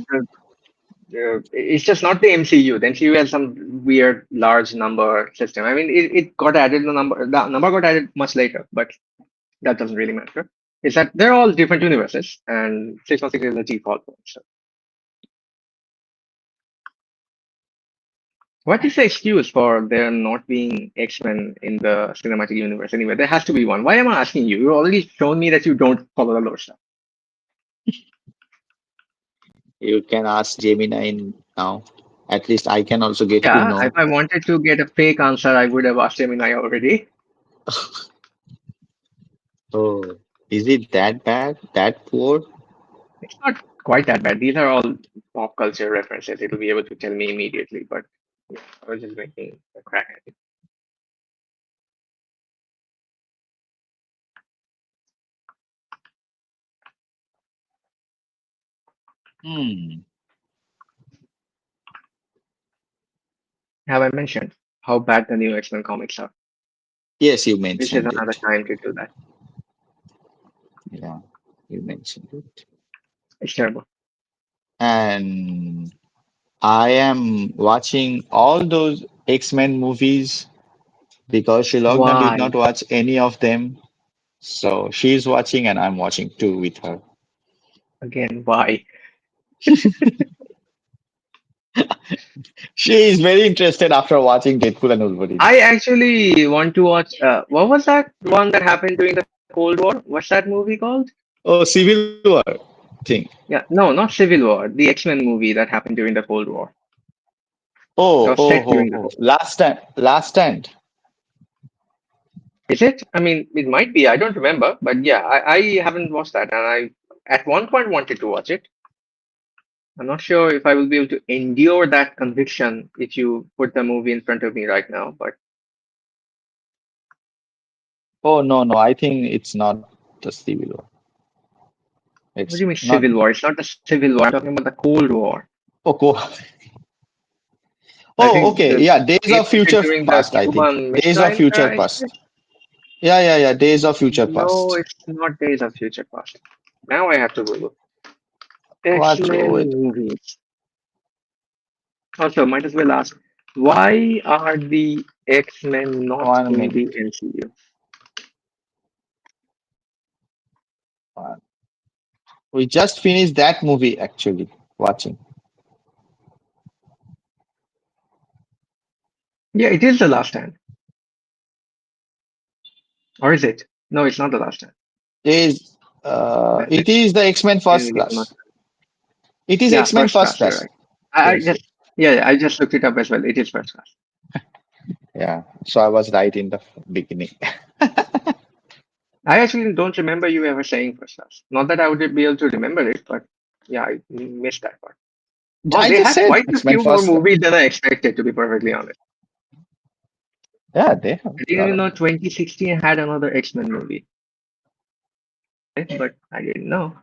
it's just not the MCU. The MCU has some weird large number system. I mean, it got added the number got added much later, but that doesn't really matter. Is that they're all different universes, and 616 is the default one. So, what is the excuse for there not being X-Men in the cinematic universe? Anyway, there has to be one. Why am I asking you? You already shown me that you don't follow the lore stuff. You can ask Gemini now. At least I can also get to Yeah, if know. I wanted to get a fake answer, I would have asked Gemini already. Oh, is it that bad? That poor? It's not quite that bad. These are all pop culture references. It'll be able to tell me immediately, but yeah, I was just making a crack at it. Hmm. Have I mentioned how bad the new X-Men comics are? Yes, you This is mentioned another it. time to do that. Yeah, you mentioned it. It's terrible. And I am watching all those X-Men movies because Shilogna did Why? not watch any of them. So she's watching and I'm watching too with her. Again, why? She is very interested after watching Deadpool and Wolverine. I actually want to watch. What was that one that happened during the Cold War? What's that movie called? Oh, Civil War thing. Yeah, no, not Civil War. The X-Men movie that happened during the Cold War. That was set during the Cold War. Last stand. Last stand. Is it? I mean, it might be. I don't remember, but yeah, I haven't watched that, and I at one point wanted to watch it. I'm not sure if I will be able to endure that conviction if you put the movie in front of me right now. But Oh no, no, I think it's not the Civil War. what It's do you mean not. Civil War? It's not the Civil War. I'm talking about the Cold War. Oh, I oh, think okay. the Yeah, Days they of put it Future during the Past, I think. Cuban Days of Missile Future Crisis. Past. Yeah, yeah, yeah. Days of Future No, Past. it's not Days of Future Past. Now I have to Google Watch X-Men it. movies. Also, might as well ask, why are the X-Men not 1 minute. in the MCU? We just finished that movie actually watching. Yeah, it is the last stand, or is it? No, it's not the last stand. Is Then it is the X-Men then First it is not. Class. It is Yeah, X-Men first First class. You're Class. right. I Yes. just yeah, I just looked it up as well. It is first class. Yeah. So I was right in the beginning. I actually don't remember you ever saying first class. Not that I would be able to remember it, but yeah, I missed that part. Oh, I they just had said quite a X-Men few more First Class. movies than I expected, to be perfectly honest. Yeah, they have I a didn't lot even of know movies. 2016 had another X-Men movie, but I didn't know.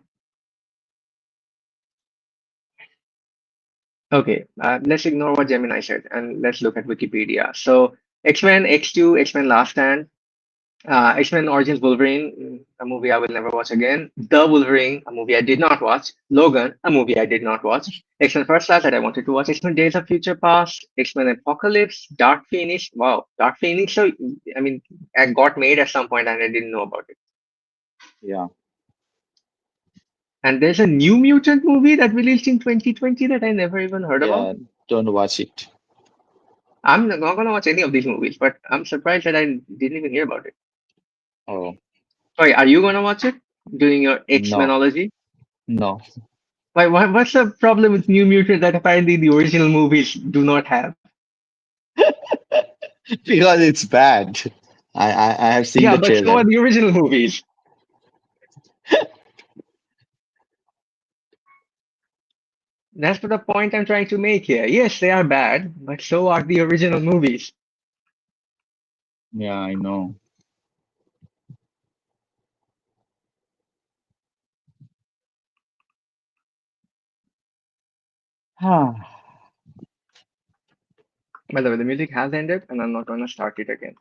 Okay, let's ignore what Gemini said and let's look at Wikipedia. So X-Men X2, X-Men Last Stand, X-Men Origins Wolverine, a movie I will never watch again. The Wolverine, a movie I did not watch. Logan, a movie I did not watch. X-Men First Class that I wanted to watch. X-Men Days of Future Past. X-Men Apocalypse. Dark Phoenix. Wow, Dark Phoenix. So I mean, it got made at some point and I didn't know about it. Yeah. And there's a New Mutant movie that released in 2020 that I never even heard about. Yeah. Don't watch it. I'm not gonna watch any of these movies, but I'm surprised that I didn't even hear about it. Oh Sorry, are you gonna watch it doing your no, X-Menology? no. What's the problem with New Mutant that apparently the original movies do not have? Because it's bad. I have seen Yeah, the but so trailer. are the original movies. That's the point I'm trying to make here. Yes, they are bad, but so are the original movies. Yeah, I know. By the way, the music has ended, and I'm not gonna start it again.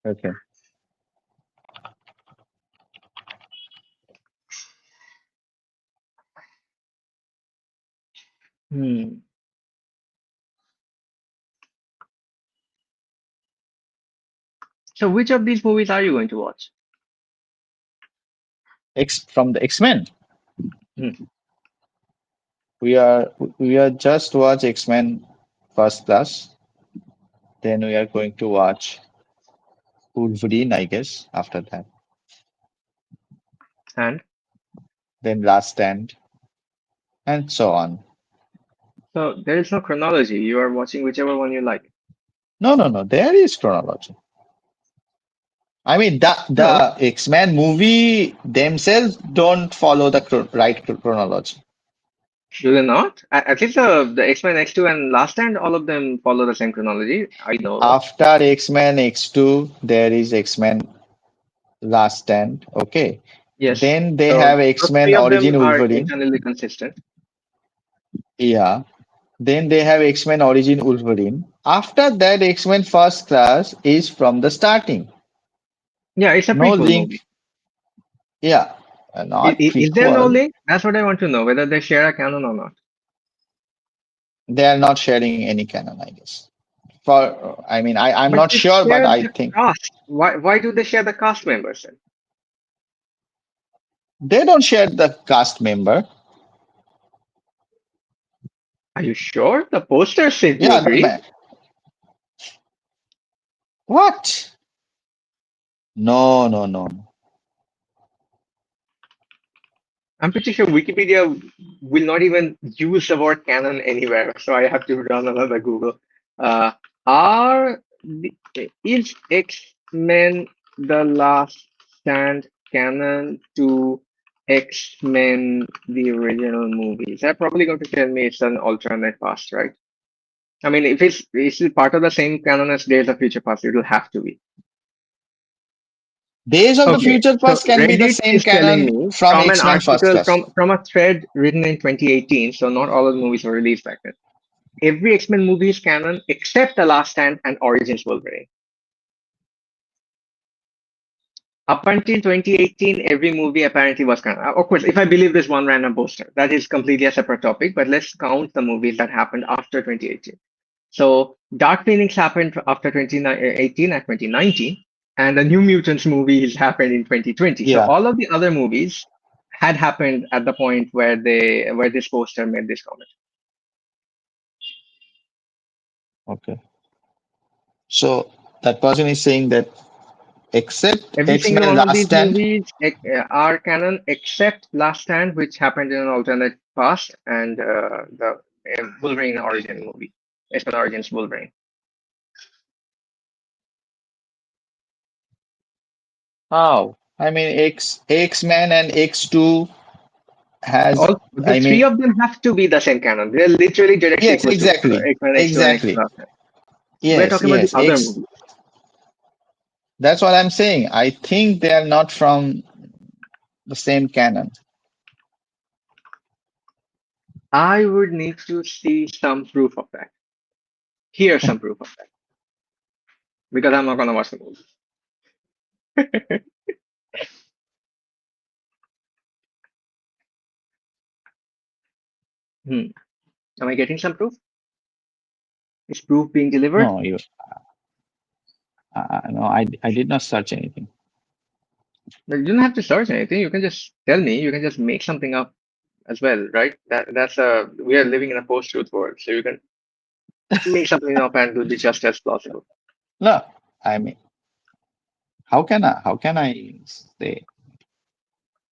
Okay. Hmm. So, which of these movies are you going to watch? X from the X-Men. Hmm. We are just watch X-Men First Class. Then we are going to watch Wolverine, I guess, after that. And Then Last Stand, and so on. so there is no chronology. You are watching whichever one you like. No, no, no. There is chronology. I mean, No, the X-Men movie themselves don't follow the right chronology. do they not? At least the X-Men X2 and Last Stand, all of them follow the same chronology. I know of. After X-Men X2, there is X-Men Last Stand. Okay. Yes. Then they So have those X-Men three of them Origin are Wolverine. internally consistent. Yeah. Then they have X-Men Origin Wolverine. After that, X-Men First Class is from the starting. Yeah, it's a No prequel movie. link. Yeah. Not Is there no prequel. link? That's what I want to know, whether they share a canon or not. They are not sharing any canon, I guess. I mean, I'm But not they sure, but share I the think cast. Why do they share the cast members then? they don't share the cast member. Are you sure? The posters seem to Yeah, agree. what? No, no, no. I'm pretty sure Wikipedia will not even use the word canon anywhere, so I have to run another Google. Uh, is X Men the Last Stand canon to X-Men, the original movies. They're probably going to tell me it's an alternate past, right? I mean, if it's part of the same canon as Days of Future Past, it will have to be. Days of the Okay, Future so Past can be the Reddit same is telling canon me from from an X-Men First article Class. from a thread written in 2018, so not all of the movies were released back then. Every X-Men movie is canon except The Last Stand and Origins Wolverine. Up until 2018, every movie apparently was canon. Of course, if I believe this one random poster, that is completely a separate topic, but let's count the movies that happened after 2018. So Dark Phoenix happened after 2018 and 2019, and the New Mutants movies happened in 2020. So Yeah. all of the other movies had happened at the point where this poster made this comment. Okay. So that person is saying that except Every single X-Men one of Last these Stand. movies are canon except Last Stand, which happened in an alternate past, and the Wolverine origin movie, X-Men Origins Wolverine. How? I mean, X-Men and X2 has. All the I three mean, of them have to be the same canon. They're literally direct yes, sequels to exactly, X-Men X2 and X-Men exactly. Last Stand. We're Yes, talking about the yes. other movies. That's what I'm saying. I think they are not from the same canon. I would need to see some proof of that. Hear some proof of that. Because I'm not gonna watch the movie. Hmm. Am I getting some proof? Is proof being delivered? No, no, I did not search anything. You don't have to search anything. You can just tell me. You can just make something up as well, right? That's a we are living in a post-truth world, so you can make something up and it will be just as plausible. No, I mean, how can I say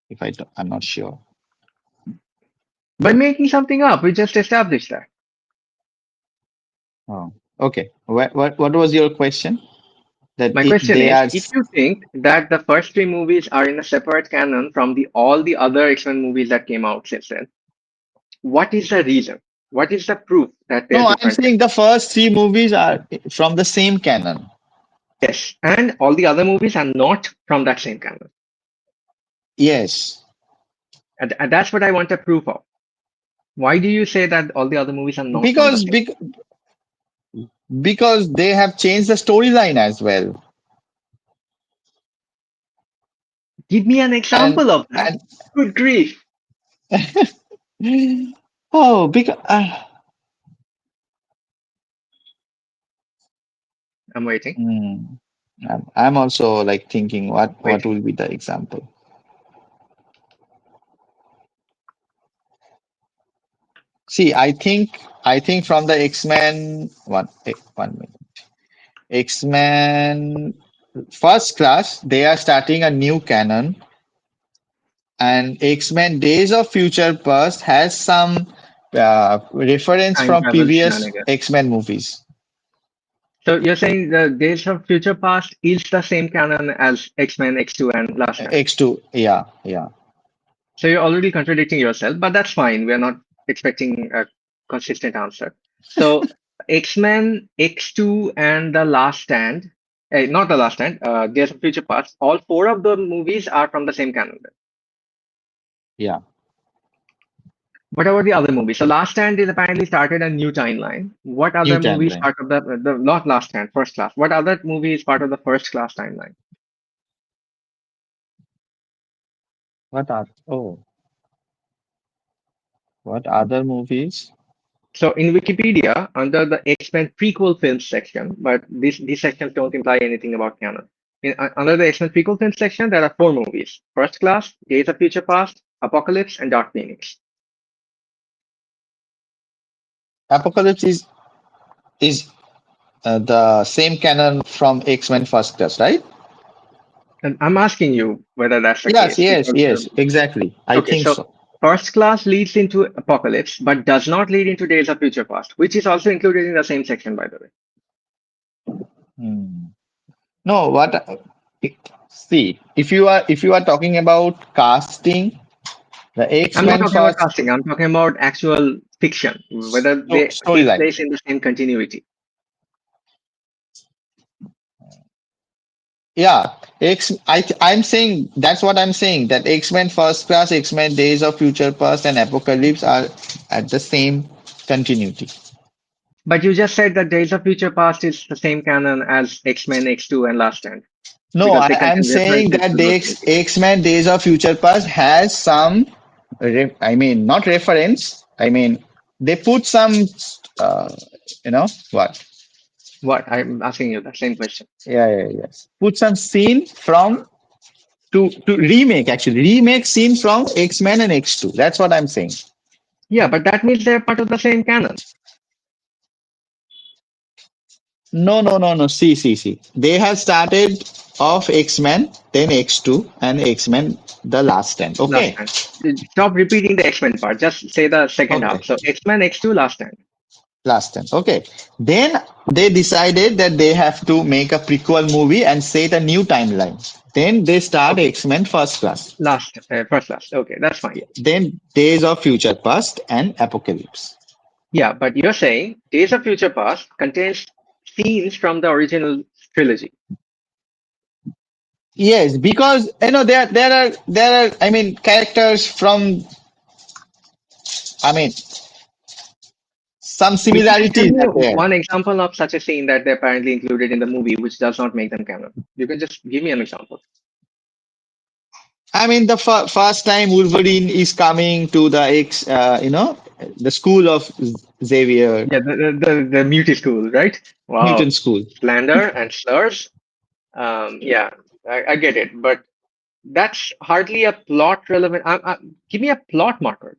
if I'm not sure? By making something up, we just established that. Oh, okay. What was your question? That My question they is, are if you think that the first three movies are in a separate canon from the all the other X-Men movies that came out since then, what is the reason? What is the proof that they're no, I'm different? saying the first three movies are from the same canon. Yes, and all the other movies are not from that same canon. Yes, And that's what I want a proof of. Why do you say that all the other movies are not from the because same? because they have changed the storyline as well, Give me an and example of that. and Good grief. oh, because I'm waiting. hmm, I'm also like thinking what Waiting. will be the example. See, I think from the X-Men one minute. X-Men First Class, they are starting a new canon, and X-Men Days of Future Past has some reference Time from travel previous shenanigans. X-Men movies. So you're saying the Days of Future Past is the same canon as X-Men X2 and Last Stand. X2, yeah, yeah. So you're already contradicting yourself, but that's fine. We're not expecting a consistent answer. So X-Men X2 and The Last Stand, not The Last Stand, Days of Future Past, all four of the movies are from the same canon. Yeah, What about the other movies? So Last Stand is apparently started a new timeline. What new other movies timeline. part of the not Last Stand, First Class? What other movie is part of the First Class timeline? What are what other movies? So in Wikipedia, under the X-Men prequel films section, but these sections don't imply anything about canon. Under the X-Men prequel films section, there are four movies: First Class, Days of Future Past, Apocalypse, and Dark Phoenix. Apocalypse is the same canon from X-Men First Class, right? And I'm asking you whether that's the Yes, case yes, because yes, exactly. I okay, think so so. First Class leads into Apocalypse, but does not lead into Days of Future Past, which is also included in the same section, by the way. Hmm. No, see, if you are talking about casting, The I'm not X-Men talking about first casting. I'm talking about actual fiction, whether they take storyline. place in the same continuity. Yeah, I'm saying that's what I'm saying. That X-Men First Class, X-Men Days of Future Past, and Apocalypse are at the same continuity. But you just said that Days of Future Past is the same canon as X-Men X2 and Last Stand No, because they I'm contain saying references that to the those movies. X-Men Days of Future Past has some, I mean, not reference. I mean, they put some, uh, what? What? I'm asking you the same question. Yes. Put some scene from to remake actually remake scene from X-Men and X2. That's what I'm saying. Yeah, but that means they're part of the same canon. No. See. They have started off X-Men, then X2, and X-Men the last 10. Last Okay. Stand. Stop repeating the X-Men part. Just say the second Okay. half. So X-Men X2 Last Stand. Last 10. Okay. Then they decided that they have to make a prequel movie and set a new timeline. Then they start Okay, X-Men First Class. first last. Okay, that's fine. Then Days of Future Past and Apocalypse. Yeah, but you're saying Days of Future Past contains scenes from the original trilogy. Yes, because there are I mean characters from I mean some You can tell similarities me are there. one example of such a scene that they apparently included in the movie, which does not make them canon. You can just give me an example. I mean the first time Wolverine is coming to the the school of Xavier Yeah, the Muti school, right? Wow, Newton School. slander and slurs. Yeah, I get it, but that's hardly a plot relevant. Give me a plot marker.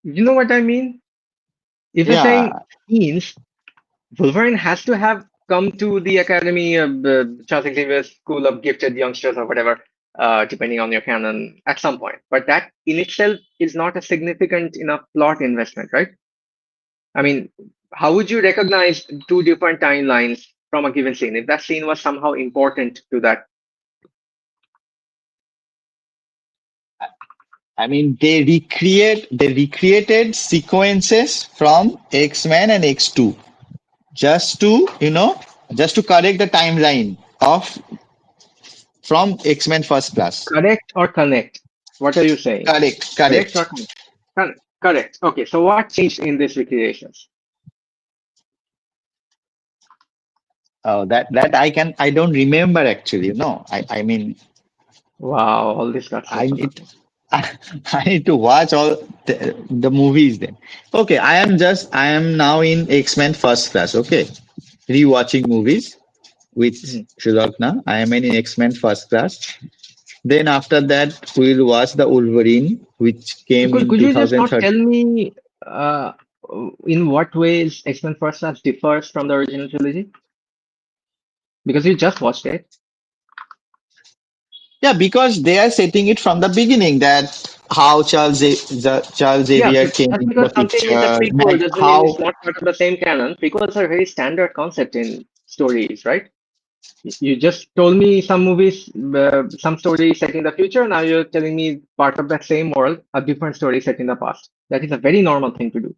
You know what I mean? If you're saying Yeah, scenes, Wolverine has to have come to the Academy of Charles Xavier School of Gifted Youngsters or whatever, depending on your canon, at some point. But that in itself is not a significant enough plot investment, right? I mean, how would you recognize two different timelines from a given scene if that scene was somehow important to that? I mean they recreated sequences from X-Men and X2 just to just to correct the timeline of from X-Men First Class. Correct or connect? What are you saying? Correct or Correct. connect? Correct. Okay, so what changed in these recreations? Oh, I don't remember actually. No, I mean Wow, all this I gutsy. need I need to watch all the movies then. Okay, I am now in X-Men First Class. Okay, rewatching movies with Mhm. Shulakna. I am in X-Men First Class. Then after that, we'll watch the Wolverine, which So came in could you just not 2013. tell me uh, in what ways X-Men First Class differs from the original trilogy? Because you just watched it. Yeah, because they are setting it from the beginning that how Charles Yeah, Xavier but came just into the because something is a picture, prequel doesn't mean it's how not part of the same canon. Prequels are a very standard concept in stories, right? You just told me some movies, some stories set in the future. Now you're telling me part of that same world, a different story set in the past. That is a very normal thing to do.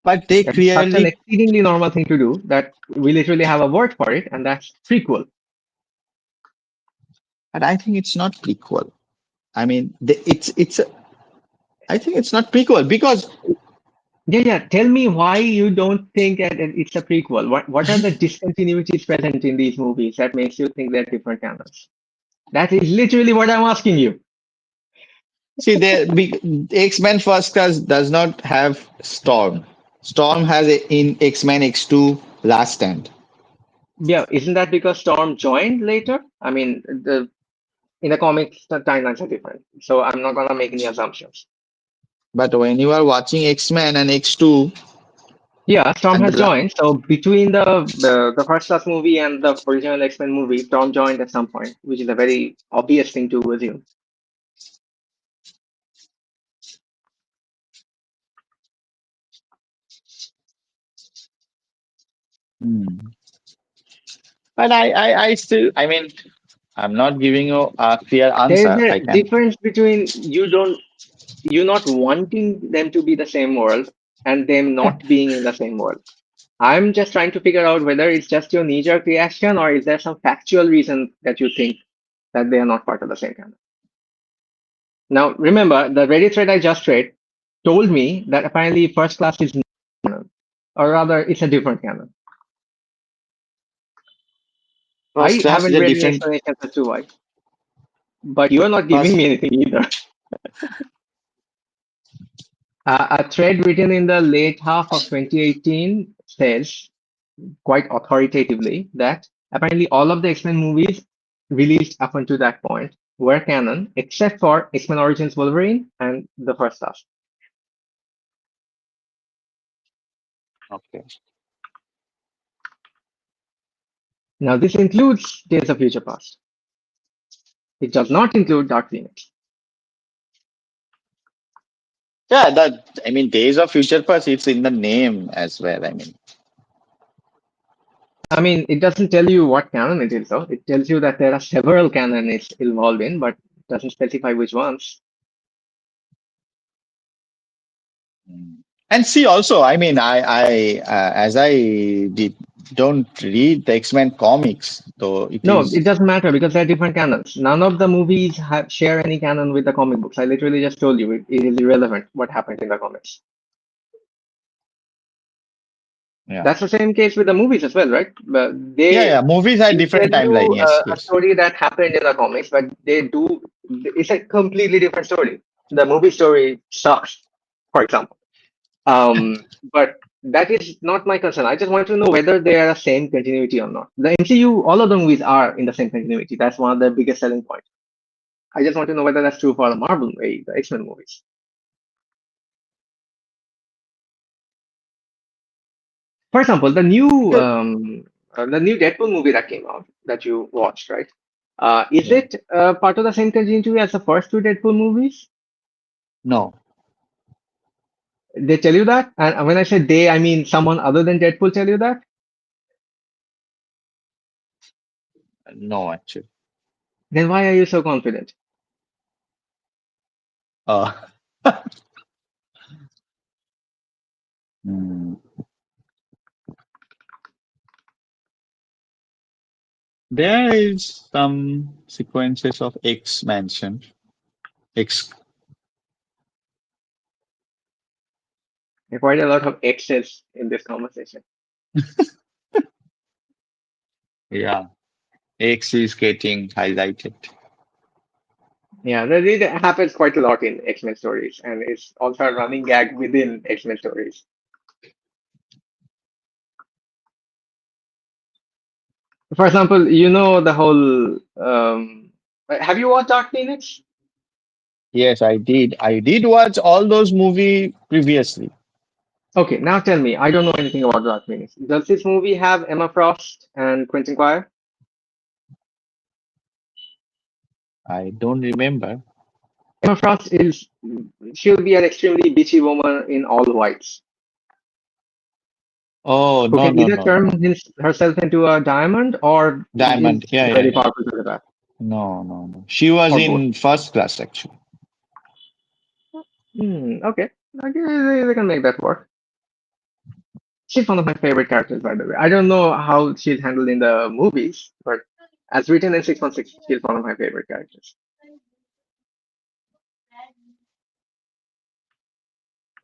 but they That is such an clearly exceedingly normal thing to do that we literally have a word for it, and that's prequel. but I think it's not prequel. I mean, I think it's not prequel because Yeah. Tell me why you don't think that it's a prequel. What are the discontinuities present in these movies that makes you think they're different canons? That is literally what I'm asking you. see X-Men First Class does not have Storm. Storm has in X-Men X2 Last Stand. Yeah, isn't that because Storm joined later? I mean, the in the comics the timelines are different, so I'm not gonna make any assumptions. But when you are watching X-Men and X2 Yeah, Storm and has the joined. So between the first class movie and the original X-Men movie, Storm joined at some point, which is a very obvious thing to assume. Hmm. But I still, I mean, I'm not giving you a clear There is answer. I a can. difference between you not wanting them to be the same world and them not being in the same world. I'm just trying to figure out whether it's just your knee-jerk reaction or is there some factual reason that you think that they are not part of the same canon. Now, remember, the Reddit thread I just read told me that apparently First Class is not canon, or rather, it's a different canon. First I class is haven't a read any different. explanation as to why, but you are not giving First. me anything either. A thread written in the late half of 2018 says, quite authoritatively, that apparently all of the X-Men movies released up until that point were canon, except for X-Men Origins Wolverine and the first half. Okay. Now, this includes Days of Future Past. It does not include Dark Phoenix. Yeah, that I mean, Days of Future Past. It's in the name as well. I mean, I mean, it doesn't tell you what canon it is, though. It tells you that there are several canons involved in, but it doesn't specify which ones. mm. And see also. I mean, as I did don't read the X-Men comics, though it No, it is. doesn't matter because they're different canons. None of the movies share any canon with the comic books. I literally just told you it is irrelevant what happened in the comics. Yeah. That's the same case with the movies as well, right? But Yeah, yeah. Movies are they tell different timeline. you Yes, a yes. story that happened in the comics, but they do. It's a completely different story. The movie story sucks, for example. But that is not my concern. I just want to know whether they are the same continuity or not. The MCU, all of the movies are in the same continuity. That's one of the biggest selling points. I just want to know whether that's true for the Marvel, the X-Men movies. For example, Because, the new Deadpool movie that came out that you watched, right? Is yeah. it part of the same continuity as the first two Deadpool movies? No, They tell you that, and when I say they, I mean someone other than Deadpool tell you that. no, actually. Then why are you so confident? Uh, mm, there is some sequences of X mentioned. X. There are quite a lot of X's in this conversation. Yeah, X is getting highlighted. Yeah, that really happens quite a lot in X-Men stories, and it's also a running gag within X-Men stories. For example, you know the whole. Have you watched Dark Phoenix? Yes, I did. I did watch all those movie previously. Okay, now tell me. I don't know anything about Dark Phoenix. Does this movie have Emma Frost and Quentin Quire? I don't remember. Emma Frost is. She'll be an extremely bitchy woman in all whites Oh, who no, can no, either no, no. turn herself into a diamond or Diamond. is Yeah, yeah, very yeah. powerful to the back, No, no, no. She was or both. in first class actually. Okay, I guess they can make that work. She's one of my favorite characters, by the way. I don't know how she's handled in the movies, but as written in 616, she's one of my favorite characters.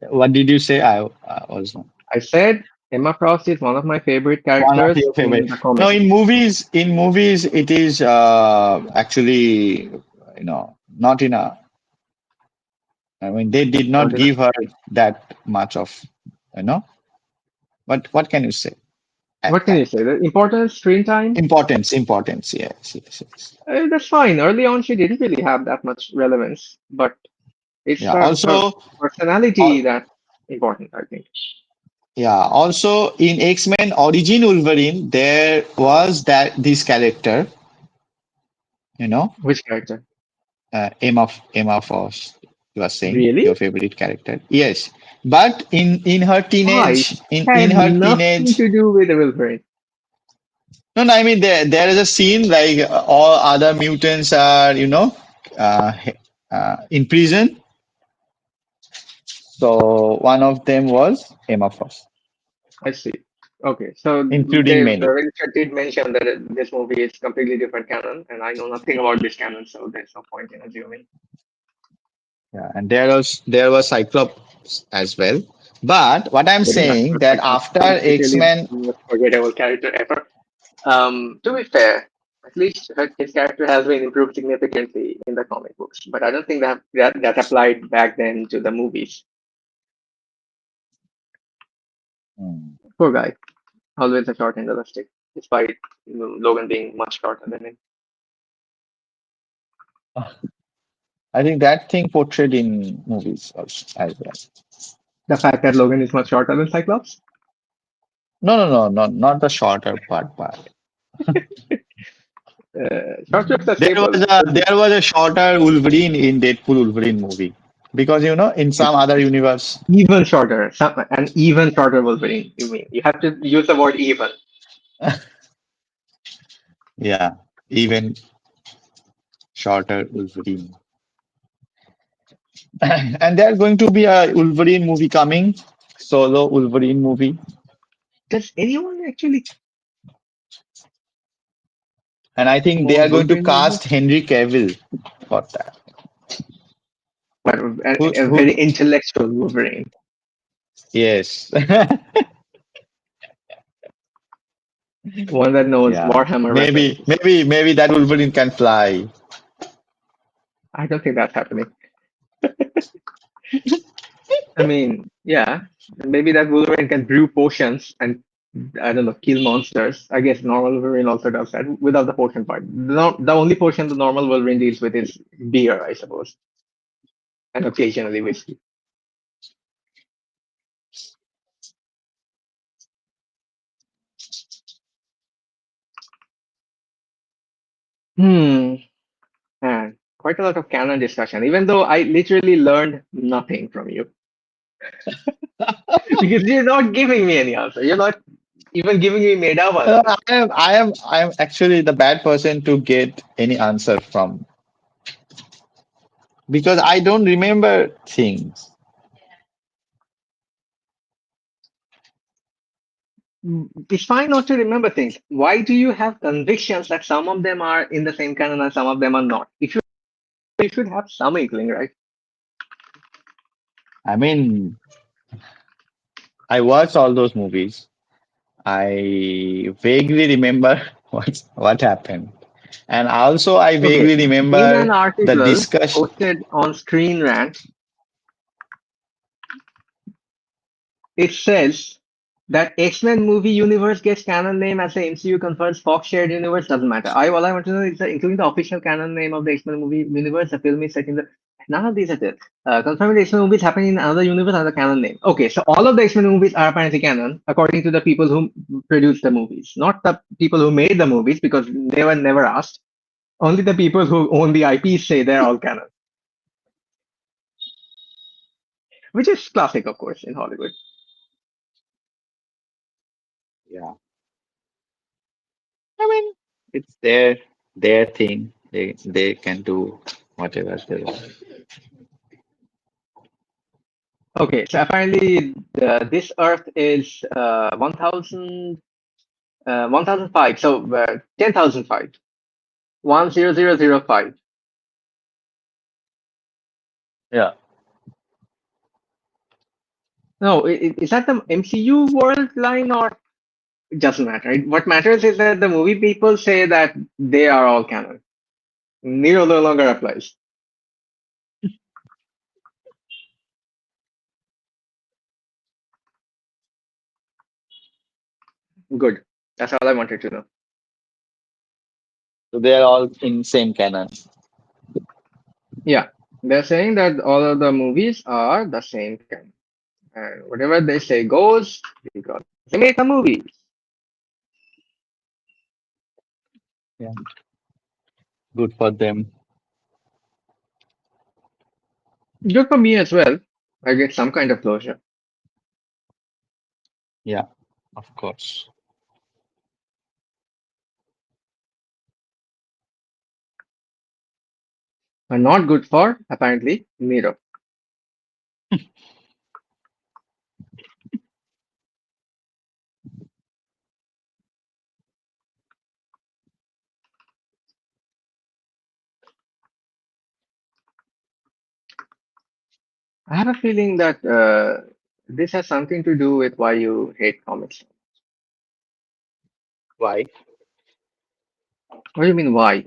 What did you say? I was not. I said Emma Frost is one of my favorite One of characters your in favorite. the No, comics. in movies, it is actually, not in a. I mean, they did not Not enough. give her that much of, you know. What can you say? What can you say? The importance, screen time? Importance. Yes, yes, yes. That's fine. Early on, she didn't really have that much relevance, but it's Yeah. her Also, personality al- that's important, I think. yeah. Also, in X-Men Origin Wolverine, there was that this character, you know, Which character? Emma Frost. You are saying Really? your favorite character. Yes, but in her Why? teenage It had in her nothing teenage to do with the Wolverine. No, no, I mean there is a scene like all other mutants are, uh, in prison. So one of them was Emma Frost, I see. Okay, so including they many. did mention that this movie is completely different canon, and I know nothing about this canon, so there's no point in assuming. Yeah, and there was Cyclops as well. But what I'm Very much saying was that like after literally X-Men, the most forgettable character ever. To be fair, at least his character has been improved significantly in the comic books, but I don't think that applied back then to the movies. Hmm. Poor guy, always a short end of the stick, despite Logan being much shorter than him. I think that thing portrayed in movies also as well. The fact that Logan is much shorter than Cyclops. No, no, no, no, not the shorter part. Short trips are There staple. was a there was a shorter Wolverine in Deadpool Wolverine movie because in some other universe, Even shorter, an even shorter Wolverine. You mean you have to use the word even. yeah, even shorter Wolverine. And there's going to be a Wolverine movie coming, solo Wolverine movie, Does anyone actually and I think they more are going to Wolverine movies? cast Henry Cavill for that. But Who a who? very intellectual Wolverine, Yes, one that knows yeah. Warhammer Maybe references. maybe maybe that Wolverine can fly. I don't think that's happening. I mean, yeah, maybe that Wolverine can brew potions and I don't know, kill monsters. I guess normal Wolverine also does that without the potion part. The only potion the normal Wolverine deals with is beer, I suppose, and occasionally whiskey. Hmm. And quite a lot of canon discussion, even though I literally learned nothing from you because you're not giving me any answer. You're not even giving me made up answers. I am actually the bad person to get any answer from because I don't remember things. It's fine not to remember things. Why do you have convictions that some of them are in the same canon and some of them are not? If you should have some inkling, right? I mean, I watched all those movies. I vaguely remember what happened, and also I Okay. vaguely In an remember the article discussion. posted on Screen Rant, it says that X-Men movie universe gets canon name as the MCU confirms Fox shared universe doesn't matter. All I want to know is that including the official canon name of the X-Men movie universe, the film is set in the none of these are there. Confirming the X-Men movies happening in another universe under canon name. Okay, so all of the X-Men movies are apparently canon according to the people who produced the movies, not the people who made the movies because they were never asked. Only the people who own the IPs say they're all canon, which is classic, of course, in Hollywood. Yeah, I mean, it's their thing. They can do whatever they want. Okay, so apparently this Earth is 1000, 1005, so 10,005, 10005. Yeah. No, is that the MCU world line or it doesn't matter? Right? What matters is that the movie people say that they are all canon. Neo no longer applies. Good. That's all I wanted to know. So they are all in same canon. Yeah, they're saying that all of the movies are the same canon. And whatever they say goes because they made the movies. Yeah. Good for them. Good for me as well. I get some kind of closure. Yeah, of course. are not good for apparently Miro. I have a feeling that this has something to do with why you hate comics. Why? What do you mean why?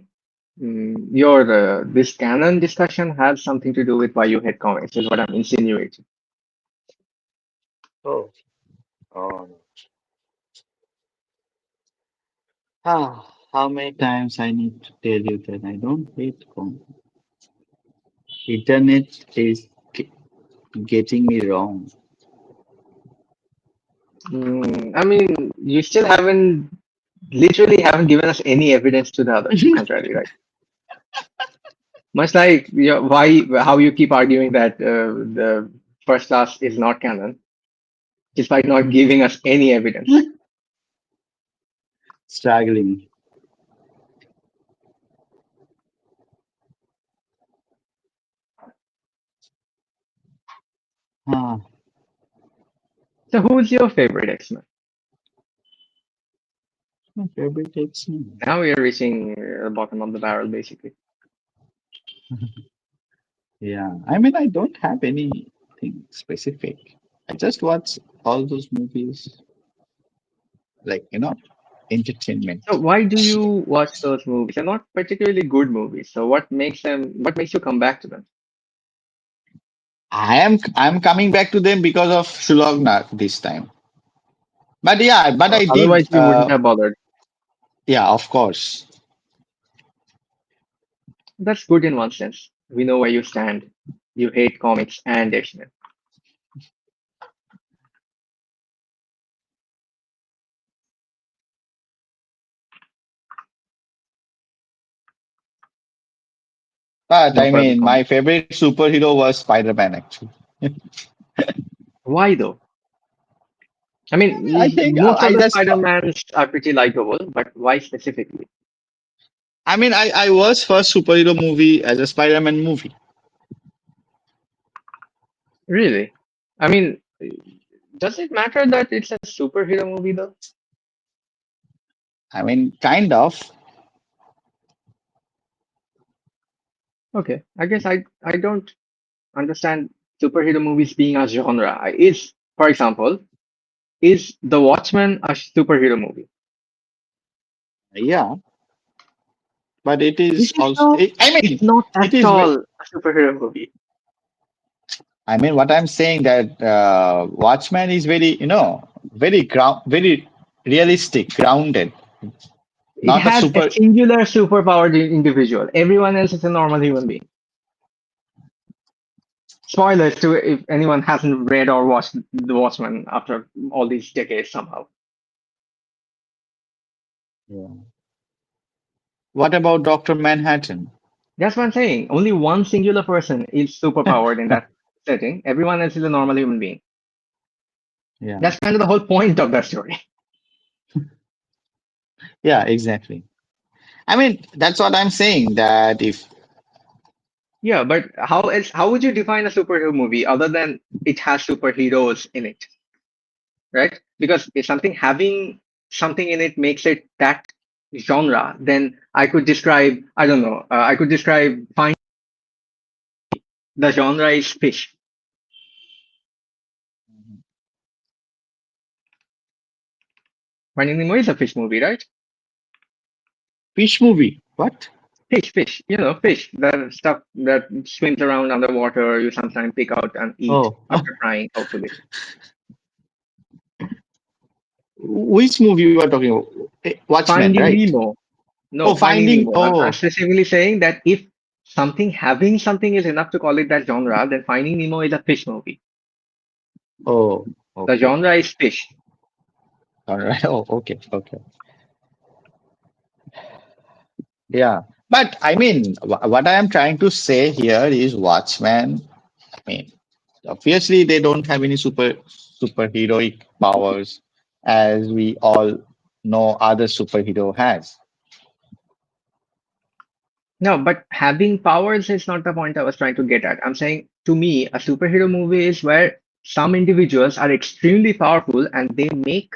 Your this canon discussion has something to do with why you hate comics, is what I'm insinuating. Oh, oh. How many times I need to tell you that I don't hate com. Internet is getting me wrong. I mean, you still haven't, literally haven't given us any evidence to the other contrary, right? Much like why, how you keep arguing that the first class is not canon, despite not giving us any evidence. Struggling. Ah, So, who's your favorite X-Men? my favorite X-Men. Now we are reaching the bottom of the barrel, basically. Yeah, I mean, I don't have anything specific. I just watch all those movies, like, So, entertainment. why do you watch those movies? They're not particularly good movies. So, what makes them? What makes you come back to them? I'm coming back to them because of Shulogna this time. But yeah, but I Otherwise, did. you wouldn't have bothered. Yeah, of course. That's good in one sense. We know where you stand. You hate comics and X-Men. But No I further mean, my comment. favorite superhero was Spider-Man actually. Why though? I I mean, think most of I the just Spider-Mans are pretty likable, but why specifically? I mean I was first superhero movie as a Spider-Man movie. Really? I mean, does it matter that it's a superhero movie though? I mean, kind of. Okay, I guess I don't understand superhero movies being a genre. Is, for example, is The Watchmen a superhero movie? Yeah, but it Is is it also. though? I It's mean, not it at is. all a superhero movie. I mean, what I'm saying that Watchman is very, very realistic, grounded, It not a has a super. singular superpowered individual. Everyone else is a normal human being. Spoilers to if anyone hasn't read or watched The Watchmen after all these decades somehow. Yeah. What about Doctor Manhattan? That's what I'm saying. Only one singular person is superpowered in that setting. Everyone else is a normal human being. Yeah, That's kind of the whole point of that story. yeah, exactly. I mean, that's what I'm saying. That if Yeah, but how else? How would you define a superhero movie other than it has superheroes in it, right? Because if something having something in it makes it that genre, then I could describe. I don't know. I could describe. Find the genre is fish. Finding Nemo is a fish movie, right? fish movie, what? Fish. You know, fish. The stuff that swims around underwater. You sometimes pick out and eat Oh, after frying, hopefully. which movie you are talking about? Watchmen, Finding right? Nemo. Oh, No, Finding Finding. Nemo. I'm Oh, specifically saying that if something having something is enough to call it that genre, then Finding Nemo is a fish movie. oh, The okay. genre is fish. All right. Oh, okay, okay. Yeah, but I mean, what I am trying to say here is Watchmen. I mean, obviously they don't have any superheroic powers, as we all know other superhero has. No, but having powers is not the point I was trying to get at. I'm saying to me, a superhero movie is where some individuals are extremely powerful and they make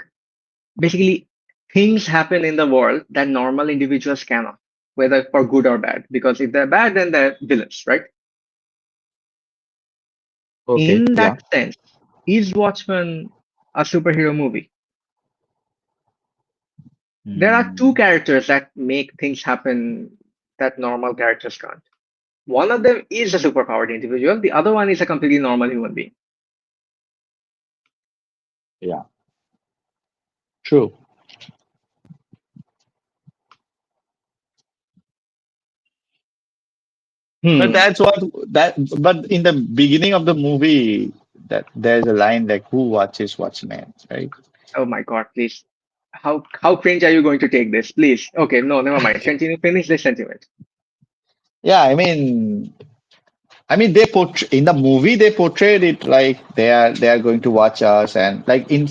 basically things happen in the world that normal individuals cannot, whether for good or bad. Because if they're bad, then they're villains, right? Okay, In yeah. that sense, is Watchmen a superhero movie? There are two Hmm. characters that make things happen that normal characters can't. One of them is a superpowered individual, the other one is a completely normal human being. Yeah, true. But Hmm. that's what that. But in the beginning of the movie, that there's a line like, "Who watches Watchmen?" Right? Oh my god, please. How cringe are you going to take this? Please. Okay, no, never mind. Continue, finish this sentiment. Yeah, I mean, they portray in the movie they portrayed it like they are going to watch us, and like in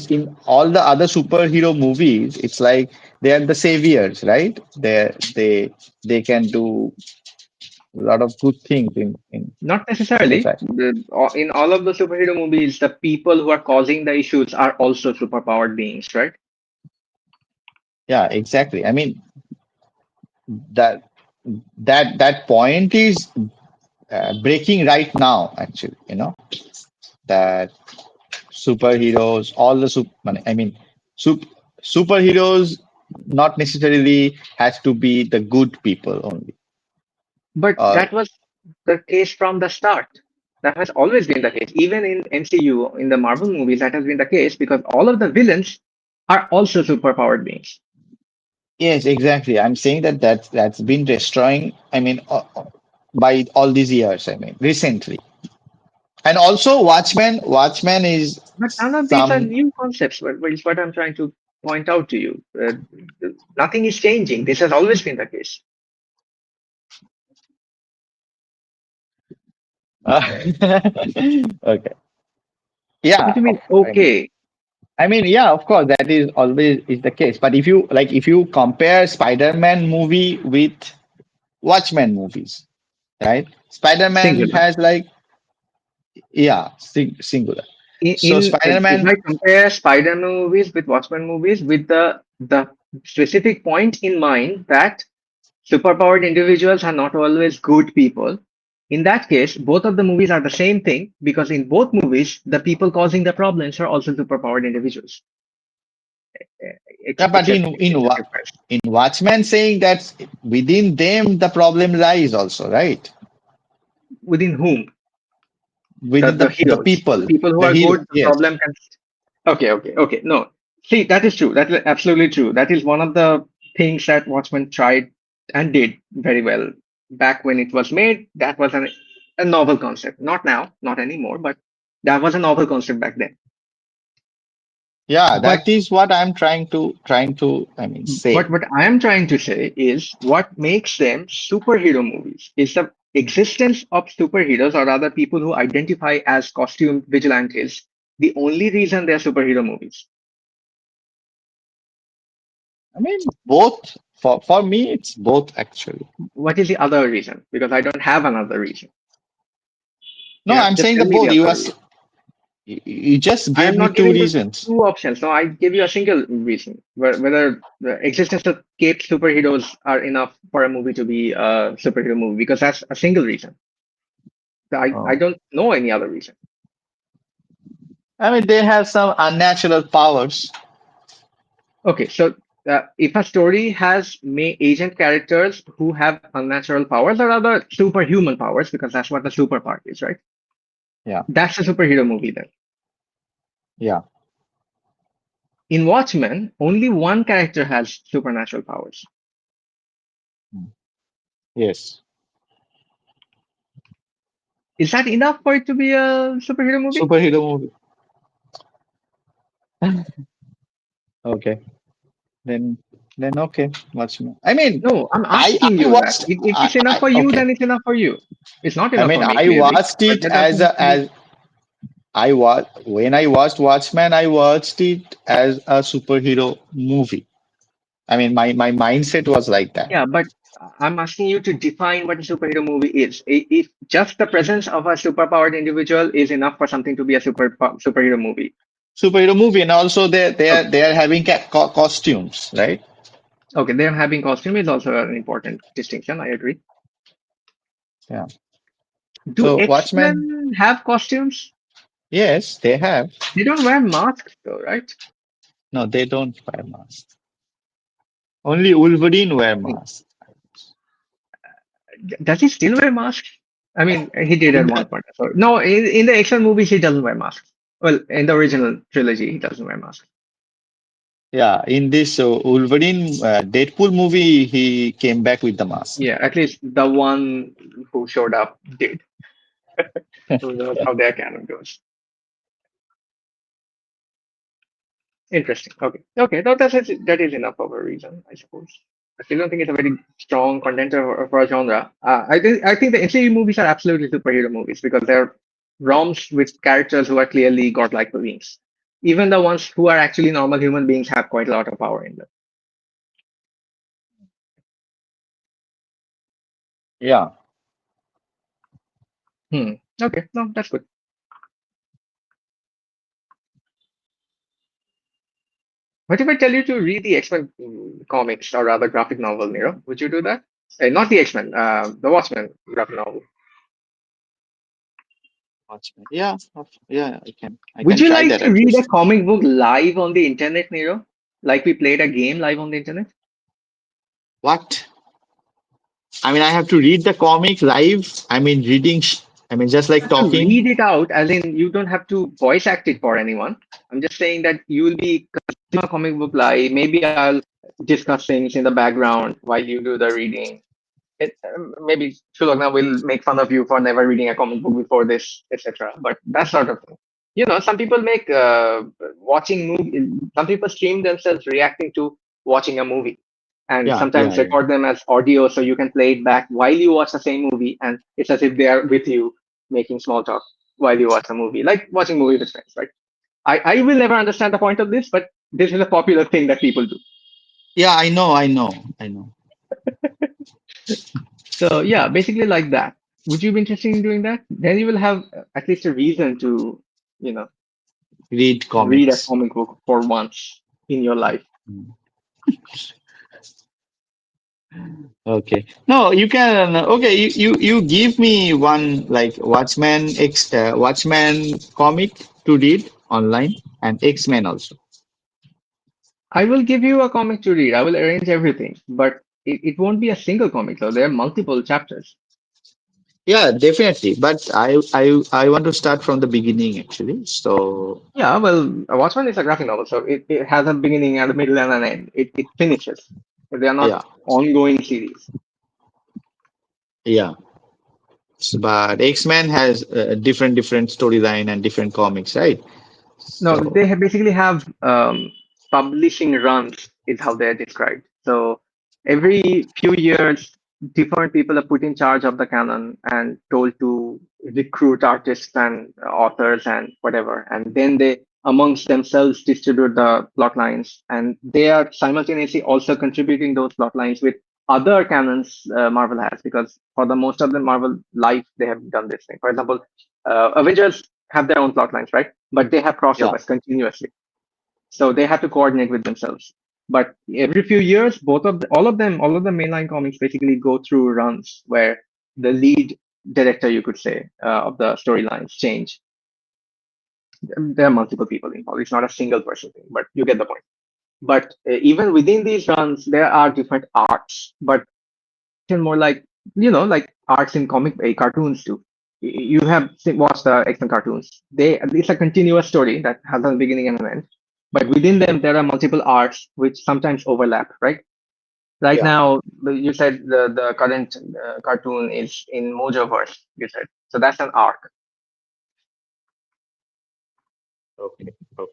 all the other superhero movies, it's like they are the saviors, right? They can do a lot of good things in Not necessarily. society. In all of the superhero movies, the people who are causing the issues are also superpowered beings, right? Yeah, exactly. I mean that that point is breaking right now. Actually, that superheroes, all the I mean, sup, superheroes not necessarily has to be the good people only. But Or that was the case from the start. That has always been the case. Even in MCU, in the Marvel movies, that has been the case because all of the villains are also superpowered beings. yes, exactly. I'm saying that's been destroying. I mean, by all these years. I mean, recently, and also Watchmen is But none of these are some. new concepts, which is what I'm trying to point out to you. Nothing is changing. This has always been the case. Okay. What Yeah. do you mean? I mean, Okay, yeah, of course, that is always is the case. But if you compare Spider-Man movie with Watchmen movies, right? Spider-Man singular. has like, yeah, singular. So If Spider-Man, I compare Spider-Man movies with Watchmen movies with the specific point in mind that superpowered individuals are not always good people. In that case, both of the movies are the same thing because in both movies, the people causing the problems are also superpowered individuals. yeah, but It's a difference. in Watchmen saying that within them the problem lies also, right? Within whom? The Within the the heroes, the people, people who the are hero. good, the Yes. problem can. Okay. No, see, that is true. That is absolutely true. That is one of the things that Watchmen tried and did very well back when it was made. That was a novel concept. Not now, not anymore, but that was a novel concept back then. Yeah, But that is what I'm trying to I mean say. what I am trying to say is what makes them superhero movies is the existence of superheroes or other people who identify as costume vigilantes. The only reason they're superhero movies. I mean, both for me, it's both actually. What is the other reason? Because I don't have another reason. No, I'm Just saying the tell me the both. other reason. You just I gave am me not two giving you reasons. two options. No, I give you a single reason. Whether the existence of caped superheroes are enough for a movie to be a superhero movie, because that's a single reason. I Oh. don't know any other reason. I mean, they have some unnatural powers. Okay, so if a story has agent characters who have unnatural powers or other superhuman powers, because that's what the super part is, right? Yeah, That's a superhero movie then. yeah, In Watchmen, only one character has supernatural powers. mm, yes. Is that enough for it to be a superhero movie? Superhero movie. Okay, then okay. What's more? I mean, No, I'm I asking I you that. watched. If it's enough for you, Okay. then it's enough for you. It's not I enough mean, for me, I clearly. watched But it that doesn't mean. as I was when I watched Watchmen. I watched it as a superhero movie. I mean, my mindset was like that. Yeah, but I'm asking you to define what a superhero movie is. If just the presence of a superpowered individual is enough for something to be a superhero movie. Superhero movie, and also Okay. they are having costumes, right? Okay, them having costume is also an important distinction. I agree. Yeah. Do So Watchmen, X-Men have costumes? yes, they have. They don't wear masks though, right? No, they don't wear masks. Only Wolverine wear Hmm. masks. Does he still wear masks? I mean, he did In at one the point. So no, in the X-Men movies, he doesn't wear masks. Well, in the original trilogy, he doesn't wear masks. Yeah, in this Wolverine Deadpool movie, he came back with the mask. Yeah, at least the one who showed up did. Who knows how their canon goes? Interesting. Okay. Okay. No, that is enough of a reason, I suppose. I still don't think it's a very strong contender for a genre. I think the MCU movies are absolutely superhero movies because they're ROMs with characters who are clearly godlike beings. Even the ones who are actually normal human beings have quite a lot of power in them. Yeah. Hmm. Okay. No, that's good. What if I tell you to read the X-Men comics or rather graphic novel, Nero? Would you do that? Not the X-Men, the Watchmen graphic novel. Watchmen. Yeah, yeah, I Would can you try like that to at read a least. comic book live on the internet, Nero? Like we played a game live on the internet? What? I mean, I have to read the comic live. I mean, I mean, just like You have to talking. read it out, as in you don't have to voice act it for anyone. I'm just saying that you will be consuming a comic book live. Maybe I'll discuss things in the background while you do the reading. Maybe Shulagna will make fun of you for never reading a comic book before this, etc. But that sort of thing. Some people make watching movie. Some people stream themselves reacting to watching a movie, and Yeah, yeah, sometimes yeah. record them as audio so you can play it back while you watch the same movie, and it's as if they are with you making small talk while you watch a movie, like watching movie with friends, right? I will never understand the point of this, but this is a popular thing that people do. Yeah, I know, I know, I know. So yeah, basically like that. Would you be interested in doing that? Then you will have at least a reason to, you know, Read read a comics. comic book for once in your life. Mm. Okay. No, you can. Okay, you give me one like Watchman comic to read online and X-Men also. I will give you a comic to read. I will arrange everything, but it won't be a single comic though. There are multiple chapters. Yeah, definitely. But I want to start from the beginning actually. So Yeah, well, Watchmen is a graphic novel, so it has a beginning and a middle and an end. It finishes. They are not yeah, ongoing series. yeah. But X-Men has different storyline and different comics, right? No, they So basically have publishing runs, is how they're described. So every few years, different people are put in charge of the canon and told to recruit artists and authors and whatever. And then they, amongst themselves, distribute the plot lines. And they are simultaneously also contributing those plot lines with other canons Marvel has, because for the most of the Marvel life, they have done this thing. For example, Avengers have their own plot lines, right? But they have yeah, crossovers continuously, so they have to coordinate with themselves. But every few years, all of the mainline comics basically go through runs where the lead director, you could say, of the storylines change. There are multiple people involved. It's not a single person thing, but you get the point. But even within these runs, there are different arcs, but more like like arcs in comic cartoons too. You have watched the X-Men cartoons. It's a continuous story that has a beginning and an end, but within them there are multiple arcs which sometimes overlap. Right yeah. now, you said the current cartoon is in Mojoverse. You said so that's an arc. Okay. Okay.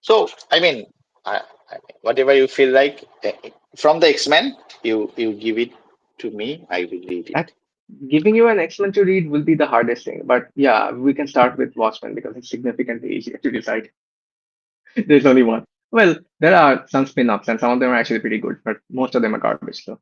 So I mean, I mean, whatever you feel like from the X-Men, you give it to me. I will read That it. giving you an X-Men to read will be the hardest thing, but yeah, we can start with Watchmen because it's significantly easier to decide. There's only one. Well, there are some spin-offs, and some of them are actually pretty good, but most of them are garbage. So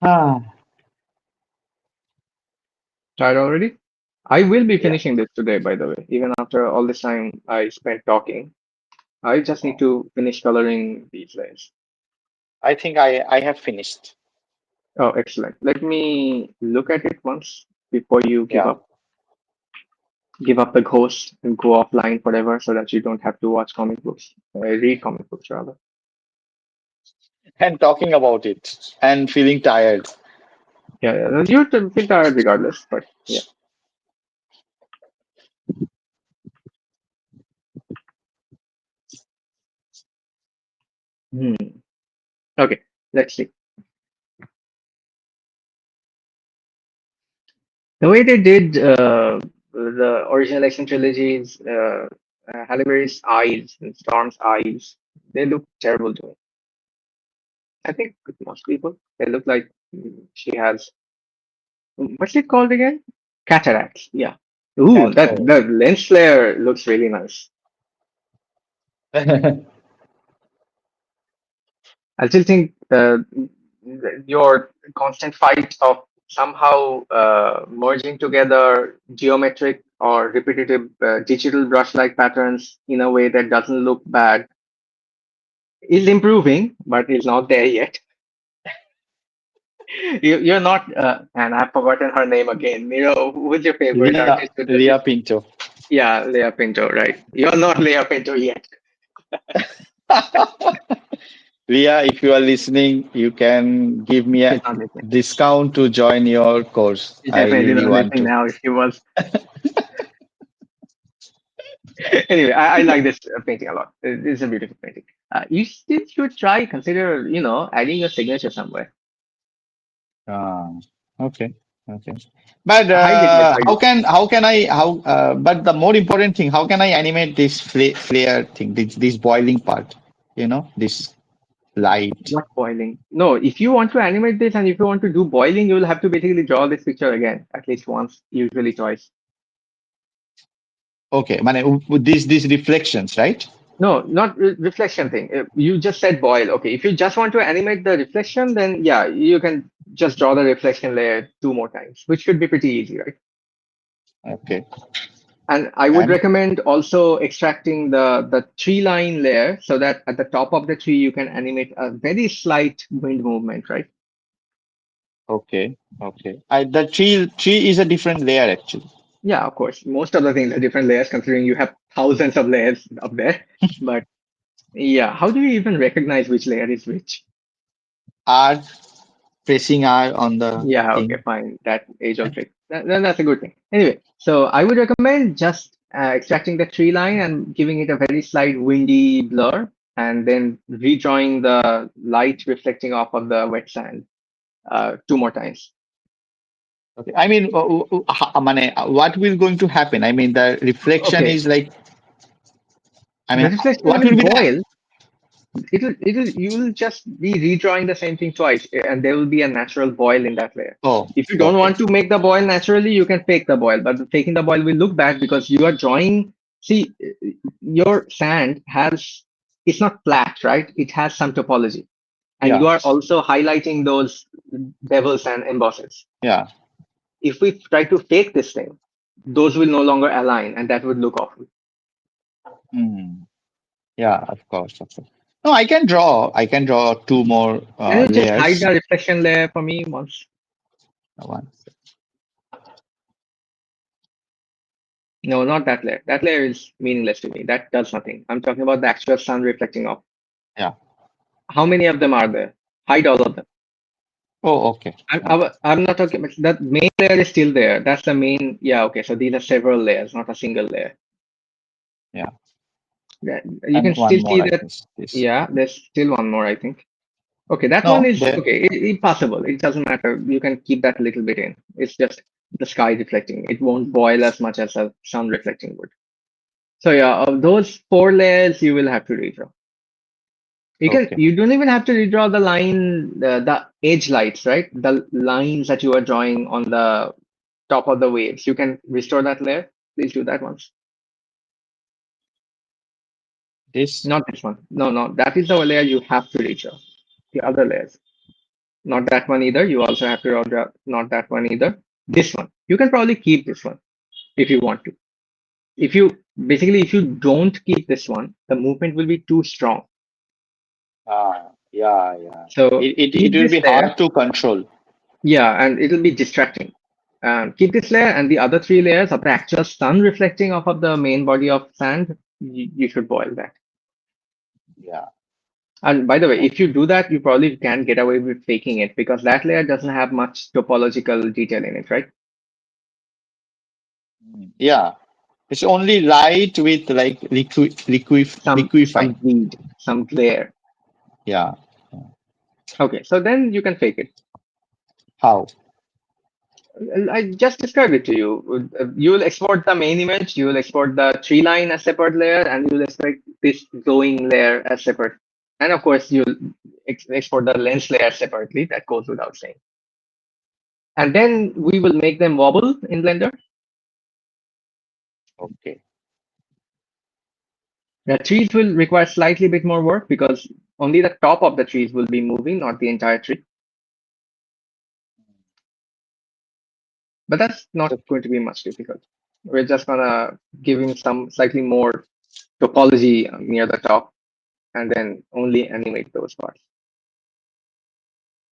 Ah, tried already. I will be yeah. finishing this today, by the way. Even after all this time I spent talking, I just need Oh, to finish coloring these layers. I think I have finished. Oh, excellent. Let me look at it once before you give Yeah. up. Give up the ghost and go offline forever so that you don't have to watch comic books. Read comic books rather. And talking about it and feeling tired. Yeah, yeah. You feel tired regardless, but yeah. Hmm. Okay, let's see. The way they did the original Action trilogies, Halle Berry's eyes and Storm's eyes, they look terrible to me. I think with most people, they look like she has what's it called again? Cataracts. Yeah. Ooh, that Catherine. the lens flare looks really nice. I still think your constant fight of somehow merging together geometric or repetitive digital brush-like patterns in a way that doesn't look bad is improving, but is not there yet. You're not, and I've forgotten her name again. Miro, who's your favorite Leah, artist with the Leah Pinto. Yeah, Leia Pinto, right? You're not Leia Pinto yet. Leah, if you are listening, you can give me She's a not listening. discount to join your course. She's I definitely really not want listening to. now if she was. Anyway, I like this painting a lot. It's a beautiful painting. You still should try, consider, adding your signature somewhere. Ah, okay, okay. But Hide it, let's hide it. but the more important thing, how can I animate this flare thing, this boiling part, this light? Not boiling. No, if you want to animate this and if you want to do boiling, you will have to basically draw this picture again, at least once, usually twice. Okay, these reflections, right? No, not reflection thing. You just said boil. Okay, if you just want to animate the reflection, then yeah, you can just draw the reflection layer two more times, which should be pretty easy, right? Okay, And I would and recommend also extracting the tree line layer so that at the top of the tree you can animate a very slight wind movement, right? okay, okay. The tree is a different layer actually. Yeah, of course. Most of the things are different layers considering you have thousands of layers up there. But yeah, how do you even recognize which layer is which? R, pressing R on the Yeah, okay, thing. fine. That age-old trick. That's a good thing. Anyway, so I would recommend just extracting the tree line and giving it a very slight windy blur, and then redrawing the light reflecting off of the wet sand two more times. Okay, I mean, what will going to happen? I mean, the reflection Okay, is like, I the mean, reflection what will will be the? boil. You will just be redrawing the same thing twice, and there will be a natural boil in that layer. Oh, If you don't okay. want to make the boil naturally, you can fake the boil, but faking the boil will look bad because you are drawing. See, your sand has, it's not flat, right? It has some topology, and Yeah, you are also highlighting those bevels and embosses. yeah. If we try to fake this thing, those will no longer align, and that would look awful. Hmm. Yeah, of course, of course. No, I can draw. I can draw two more Can you just hide layers. the reflection layer for me once? One. No, not that layer. That layer is meaningless to me. That does nothing. I'm talking about the actual sun reflecting off. Yeah. How many of them are there? Hide all of them. Oh, okay. Okay. I'm not talking. That main layer is still there. That's the main. Yeah. Okay. So these are several layers, not a single layer. Yeah. You And can one still see more, I that. guess. This. Yeah. There's still one more. I think. Okay. That one No, is the okay. Possible. It doesn't matter. You can keep that a little bit in. It's just the sky reflecting. It won't boil as much as a sun reflecting would. So yeah, of those four layers, you will have to redraw. Okay. You don't even have to redraw the line, the edge lights, right? The lines that you are drawing on the top of the waves. You can restore that layer. Please do that once. This. Not this one. No, no, that is the layer you have to redraw. The other layers. Not that one either. You also have to draw not that one either. This one. You can probably keep this one if you want to. If you if you don't keep this one, the movement will be too strong. Yeah, yeah. So It keep will this be layer. hard to control. Yeah, and it'll be distracting. Keep this layer and the other three layers of the actual sun reflecting off of the main body of sand. You should boil that. Yeah. And by the way, if Okay. you do that, you probably can get away with faking it because that layer doesn't have much topological detail in it, right? Yeah. It's only light with like Some liquefying. bleed, some glare. Yeah. Okay, so then you can fake it. How? I just described it to you. You will export the main image, you will export the tree line as separate layer, and you will export this glowing layer as separate. And of course, you'll export the lens layer separately. That goes without saying. And then we will make them wobble in Blender. Okay. The trees will require slightly bit more work because only the top of the trees will be moving, not the entire tree. But that's not So, going to be much difficult. We're just gonna give him some slightly more topology near the top and then only animate those parts.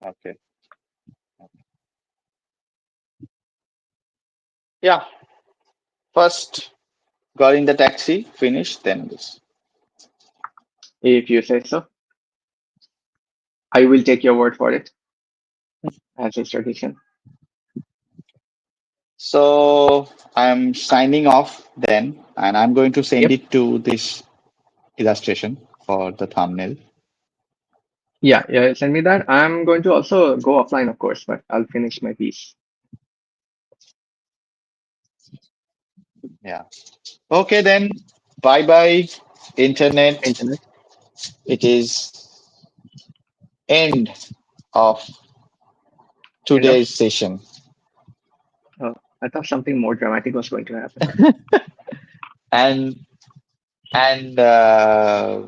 okay. Yeah. First, got in the taxi, finish, then this. If you say so, I will take your word for it as a tradition. So I'm signing off then, and I'm going to send Yep. it to this illustration for the thumbnail. Yeah, yeah, send me that. I'm going to also go offline, of course, but I'll finish my piece. Yeah. Okay then. Bye bye, internet. Internet. It is end of End of. today's session. Oh, I thought something more dramatic was going to happen. And and uh,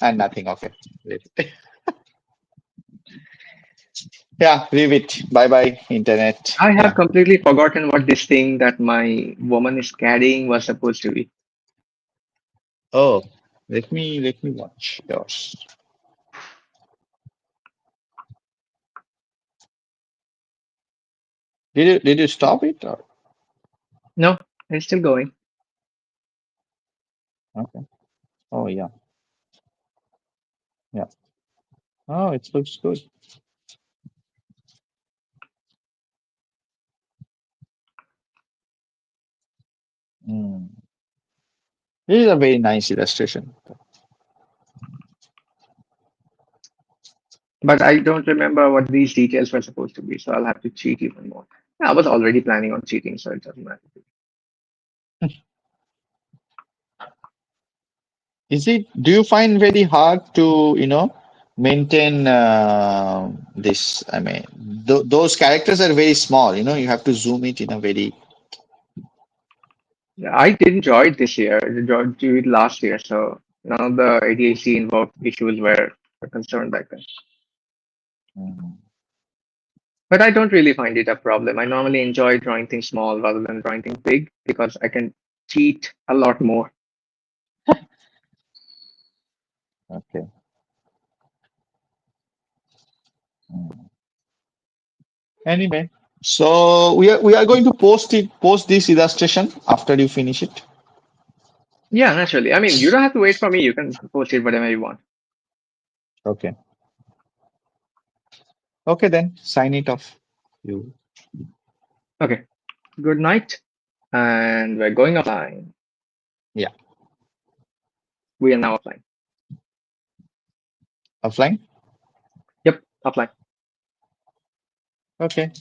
and nothing. Okay. Leave it. Yeah, leave it. Bye bye, internet. I have Yeah. completely forgotten what this thing that my woman is carrying was supposed to be. Oh, let me watch yours. Did you stop it or No, it's still going. okay? Oh yeah, yeah. Oh, it looks good. Mm. This is a very nice illustration. But I don't remember what these details were supposed to be, so I'll have to cheat even more. I was already planning on cheating, so it doesn't matter. Is it? Do you find very hard to maintain this? I mean, those characters are very small. You have to zoom it in a very. I did enjoy it this year. I enjoyed it last year, so none of the ADHD involved issues were a concern back then. Mm. But I don't really find it a problem. I normally enjoy drawing things small rather than drawing things big because I can cheat a lot more. Okay. Mm. Anyway, so we are going to post this illustration after you finish it. Yeah, naturally. I mean, you don't have to wait for me. You can post it whatever you want. Okay. Okay then, sign it off. You. Okay. Good night. And we're going offline. Yeah. We are now offline. Offline. Yep, offline. Okay.